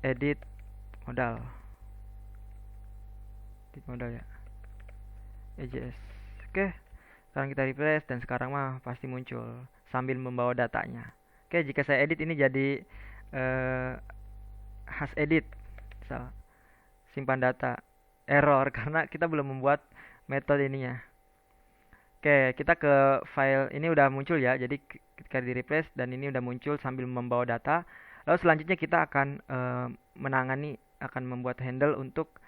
edit modal. Edit modal ya. EJS. Oke. Sekarang kita refresh dan sekarang mah pasti muncul sambil membawa datanya. Oke, jika saya edit ini jadi has edit. Misal simpan data error karena kita belum membuat metode ininya. Oke, kita ke file ini udah muncul ya. Jadi ketika di refresh dan ini udah muncul sambil membawa data. Lalu selanjutnya kita akan menangani, akan membuat handle untuk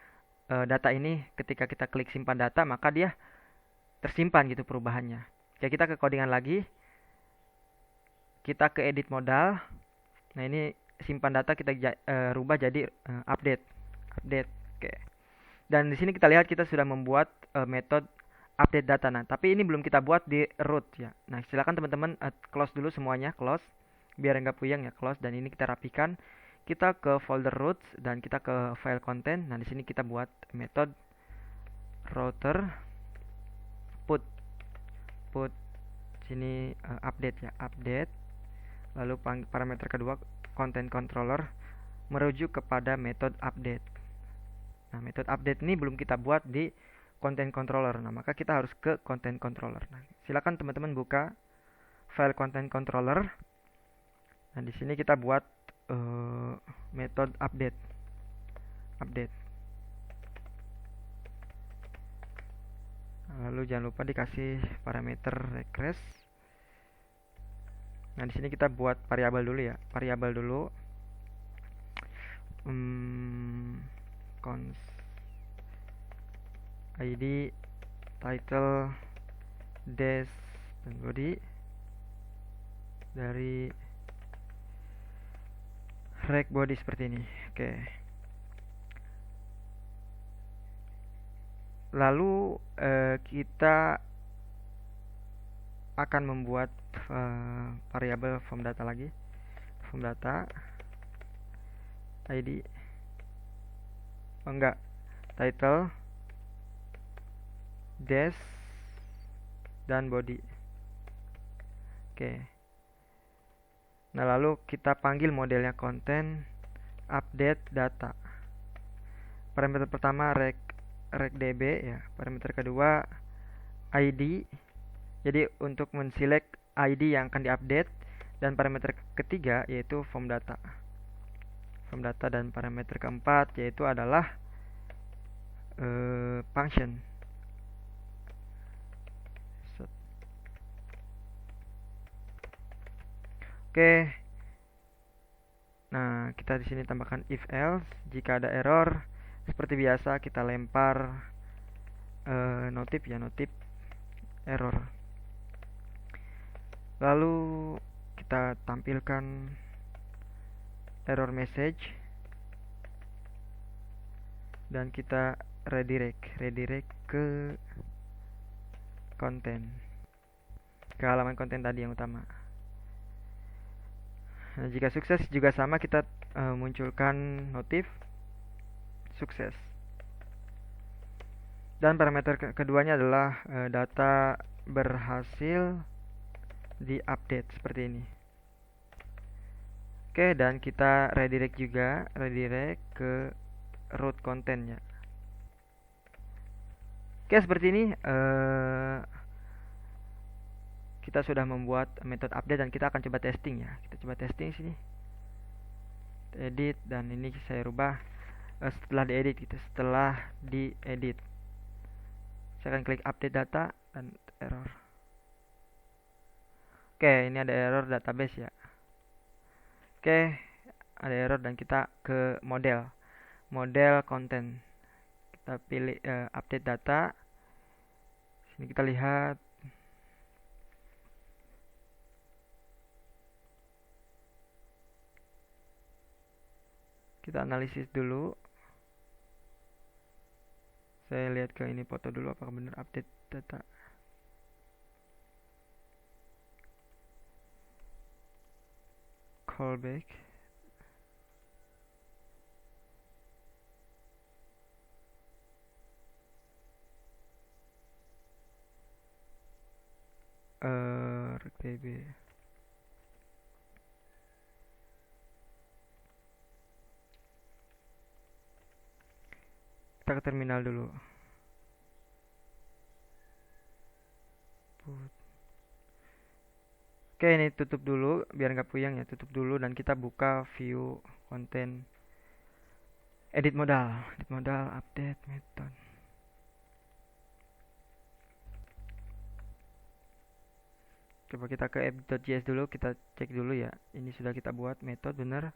data ini. Ketika kita klik simpan data, maka dia tersimpan gitu perubahannya. Oke, kita ke codingan lagi. Kita ke edit modal. Nah, ini simpan data kita rubah jadi update. Oke. Dan di sini kita lihat kita sudah membuat metode update data. Nah, tapi ini belum kita buat di root ya. Nah, silakan teman-teman close dulu semuanya, close biar enggak puyeng ya, close. Dan ini kita rapikan. Kita ke folder roots dan kita ke file content. Nah, di sini kita buat metode router put sini update ya, update. Lalu parameter kedua content controller merujuk kepada metode update. Nah, metode update ini belum kita buat di content controller. Nah, maka kita harus ke content controller. Nah, silakan teman-teman buka file content controller. Nah, di sini kita buat metode update. Lalu jangan lupa dikasih parameter regress. Nah, di sini kita buat variabel dulu ya. Variabel dulu. Cons ID, title, des, dan body dari rect body seperti ini. Oke. Lalu kita akan membuat variabel form data lagi. Form data ID. Oh enggak. Title, des, dan body. Oke. Nah, lalu kita panggil modelnya content update data. Parameter pertama recdb ya. Parameter kedua ID. Jadi untuk menselect ID yang akan diupdate, dan parameter ketiga yaitu form data. Form data, dan parameter keempat yaitu adalah function. Oke. Nah, kita di sini tambahkan if else. Jika ada error, seperti biasa kita lempar notif ya, notif error. Lalu kita tampilkan error message dan kita redirect ke konten, ke halaman konten tadi yang utama. Nah, jika sukses juga sama, kita munculkan notif sukses. Dan parameter keduanya adalah data berhasil diupdate seperti ini. Oke, dan kita redirect juga, redirect ke root content ya. Oke, seperti ini kita sudah membuat metode update dan kita akan coba testing ya. Kita coba testing sini. edit, dan ini saya rubah setelah diedit gitu. Setelah diedit saya akan klik update data dan error. Oke, ini ada error database ya. Oke, ada error dan kita ke model konten. Kita pilih update data. Sini kita lihat kita analisis dulu. Saya lihat ke ini foto dulu apakah benar update data. Callback. RTB. Kita ke terminal dulu. Oke, ini tutup dulu biar nggak puyeng ya. Tutup dulu dan kita buka view konten. Edit modal, update method. Coba kita ke app.js dulu, kita cek dulu ya. Ini sudah kita buat method bener.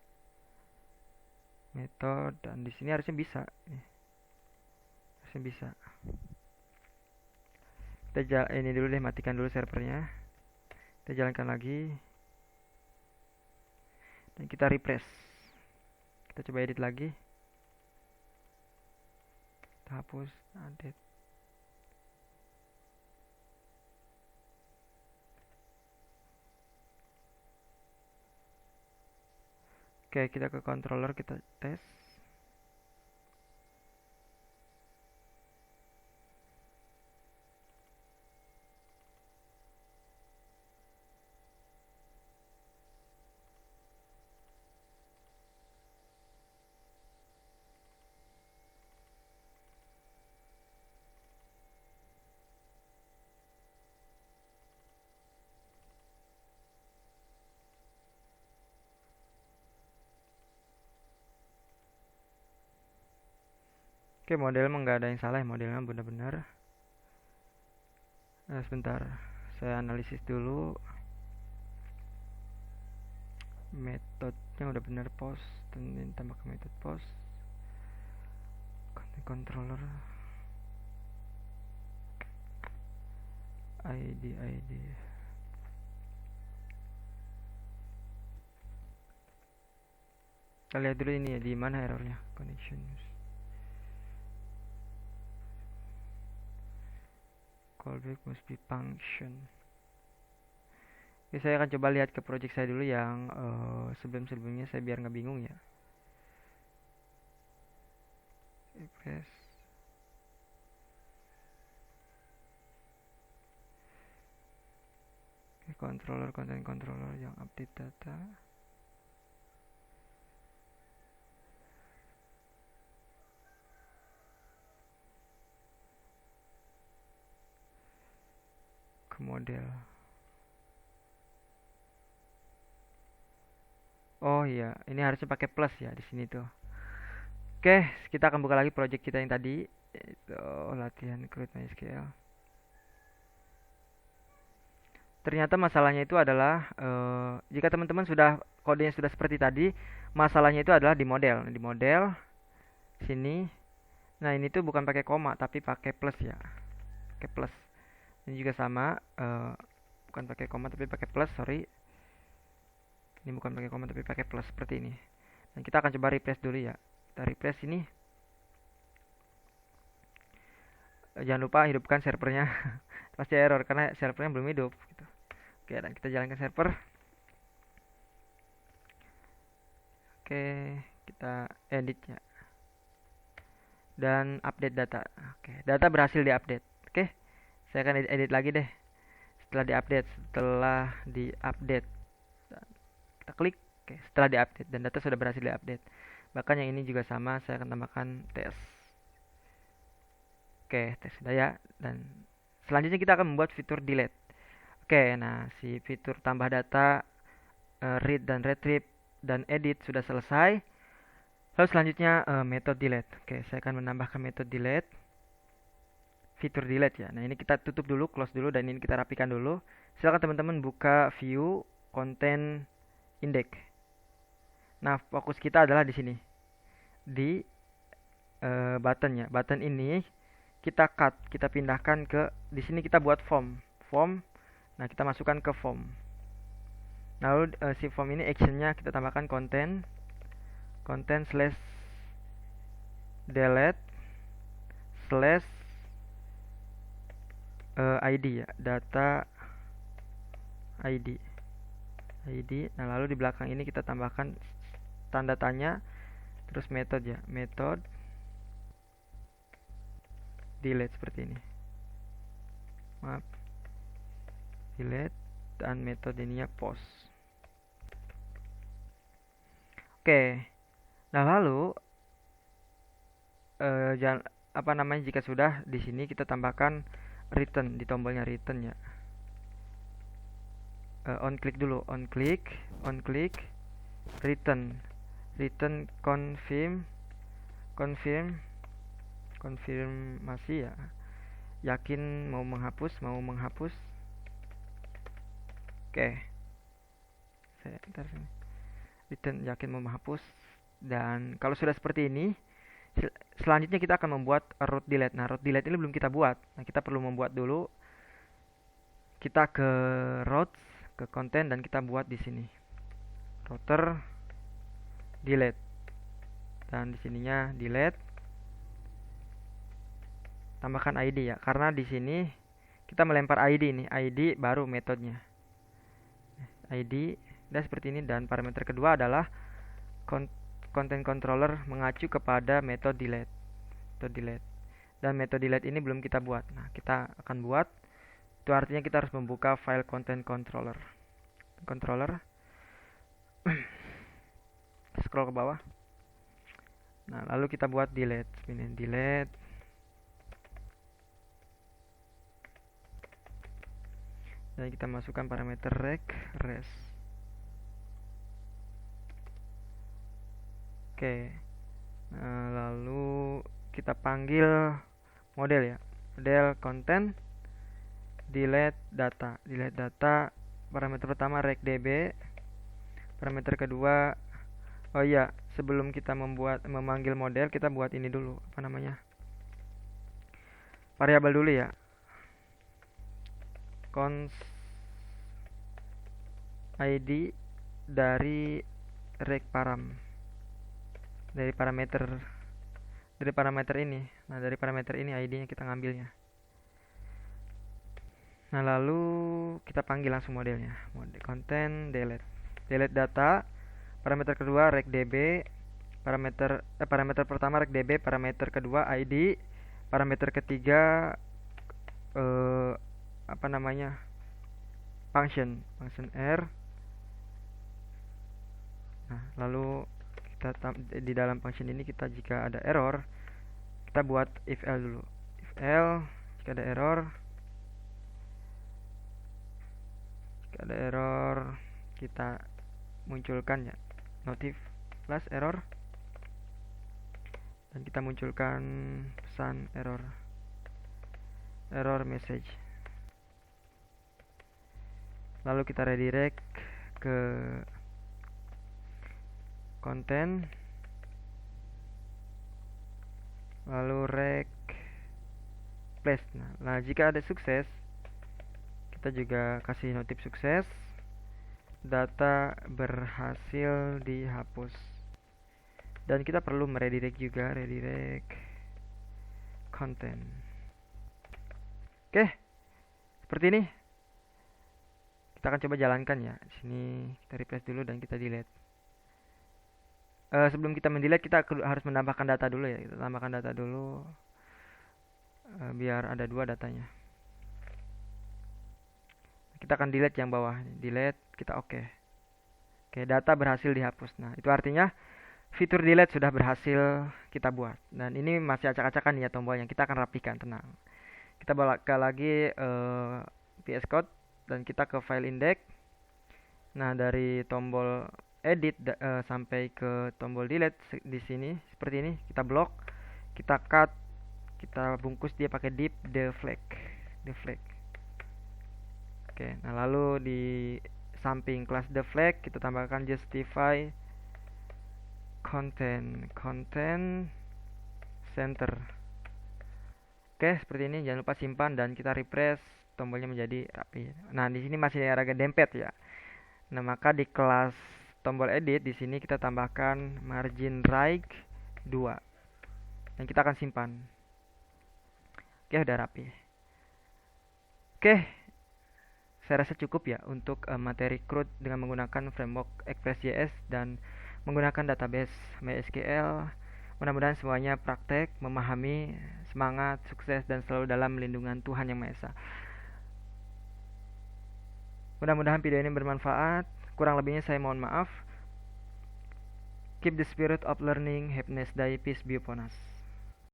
Method, dan di sini harusnya bisa. Harusnya bisa. Kita ini dulu deh, matikan dulu servernya. Kita jalankan lagi. Dan kita refresh. Kita coba edit lagi. Kita hapus, update. Oke, kita ke controller, kita tes. Oke, model emang nggak ada yang salah ya, modelnya benar-benar. Nah, sebentar, saya analisis dulu. Metodenya udah benar, post, dan tambah ke metode post. Content controller, ID. Kita lihat dulu ini ya, di mana errornya. Connection. Callback must be function. Oke, saya akan coba lihat ke project saya dulu yang sebelum-sebelumnya, saya biar nggak bingung ya. Refresh. Controller, content controller yang update data. Ke model. Oh iya, ini harusnya pakai plus ya di sini tuh. Oke, kita akan buka lagi project kita yang tadi, yaitu latihan create MySQL. Ternyata masalahnya itu adalah jika teman-teman sudah kodenya sudah seperti tadi, masalahnya itu adalah di model. Di model sini. Nah, ini tuh bukan pakai koma tapi pakai plus ya. Pakai plus. Ini juga sama, bukan pakai koma tapi pakai plus, sorry. Ini bukan pakai koma tapi pakai plus seperti ini. Dan kita akan coba refresh dulu ya. Kita refresh ini. Jangan lupa hidupkan servernya. Pasti error karena servernya belum hidup gitu. Oke, dan kita jalankan server. Oke, kita edit ya. Dan update data. Oke, data berhasil diupdate. Oke, saya akan edit lagi deh. Setelah diupdate. Kita klik. Oke, setelah diupdate dan data sudah berhasil diupdate. Bahkan yang ini juga sama, saya akan tambahkan tes. Oke, tes sudah ya. Dan selanjutnya kita akan membuat fitur delete. Oke, nah si fitur tambah data, read dan retrieve dan edit sudah selesai. Lalu selanjutnya method delete. Oke, saya akan menambahkan method delete, fitur delete ya. Nah, ini kita tutup dulu, close dulu, dan ini kita rapikan dulu. Silakan teman-teman buka view content index. Nah, fokus kita adalah di sini, di button ya. Button ini kita cut, kita pindahkan ke di sini, kita buat form. Nah, kita masukkan ke form. Lalu si form ini actionnya kita tambahkan content slash delete slash ID ya, data ID. Nah, lalu di belakang ini kita tambahkan tanda tanya, terus method ya, method delete seperti ini. Maaf, delete, dan metode ininya post. Oke. Nah, lalu jika sudah, di sini kita tambahkan return di tombolnya return ya. On click dulu, on click return konfirmasi ya, yakin mau menghapus. Oke, saya return yakin mau menghapus. Dan kalau sudah seperti ini, selanjutnya kita akan membuat root delete. Nah, root delete ini belum kita buat. Nah, kita perlu membuat dulu. Kita ke routes, ke content, dan kita buat di sini router delete. Dan di sininya delete. Tambahkan ID ya, karena di sini kita melempar ID nih, ID baru metodenya. ID dan seperti ini, dan parameter kedua adalah content controller mengacu kepada metode delete. Dan metode delete ini belum kita buat. Nah, kita akan buat. Itu artinya kita harus membuka file content controller. Scroll ke bawah. Nah, lalu kita buat delete. Ini delete. Dan kita masukkan parameter res. Oke. Nah, lalu kita panggil model ya. Model content delete data. Parameter pertama recdb. Parameter kedua, oh iya, sebelum kita memanggil model, kita buat ini dulu, variabel dulu ya. Cons ID dari recparam, dari parameter ini. Nah, dari parameter ini ID-nya kita ngambilnya. Nah, lalu kita panggil langsung modelnya. Model content delete data. Parameter kedua recdb. Parameter pertama recdb, parameter kedua ID, parameter ketiga function R. Nah, lalu kita di dalam function ini, kita jika ada error, kita buat if else dulu. If else, jika ada error, kita munculkan ya, notif plus error, dan kita munculkan pesan error message. Lalu kita redirect ke content, lalu place. Nah, jika ada sukses, kita juga kasih notif sukses, data berhasil dihapus. Dan kita perlu meredirect juga, redirect content. Oke, seperti ini. Kita akan coba jalankan ya. Di sini kita replace dulu dan kita delete. Sebelum kita mendelete, kita harus menambahkan data dulu ya. Kita tambahkan data dulu, biar ada 2 datanya. Kita akan delete yang bawah. Delete, kita oke. Oke, data berhasil dihapus. Nah, itu artinya fitur delete sudah berhasil kita buat. Dan ini masih acak-acakan ya tombolnya. Kita akan rapikan, tenang. Kita balik lagi VS Code dan kita ke file index. Nah, dari tombol edit sampai ke tombol delete di sini seperti ini, kita blok, kita cut, kita bungkus dia pakai div deflag. Oke, nah lalu di samping kelas deflag kita tambahkan justify content center. Oke, seperti ini. Jangan lupa simpan dan kita refresh, tombolnya menjadi rapi. Nah, di sini masih agak dempet ya. Nah, maka di kelas tombol edit di sini kita tambahkan margin right 2. Dan kita akan simpan. Oke, udah rapi. Oke. Saya rasa cukup ya untuk materi CRUD dengan menggunakan framework Express.js dan menggunakan database MySQL. Mudah-mudahan semuanya praktek, memahami, semangat, sukses, dan selalu dalam lindungan Tuhan Yang Maha Esa. Mudah-mudahan video ini bermanfaat. Kurang lebihnya saya mohon maaf. Keep the spirit of learning. Have a nice day. Peace be upon us.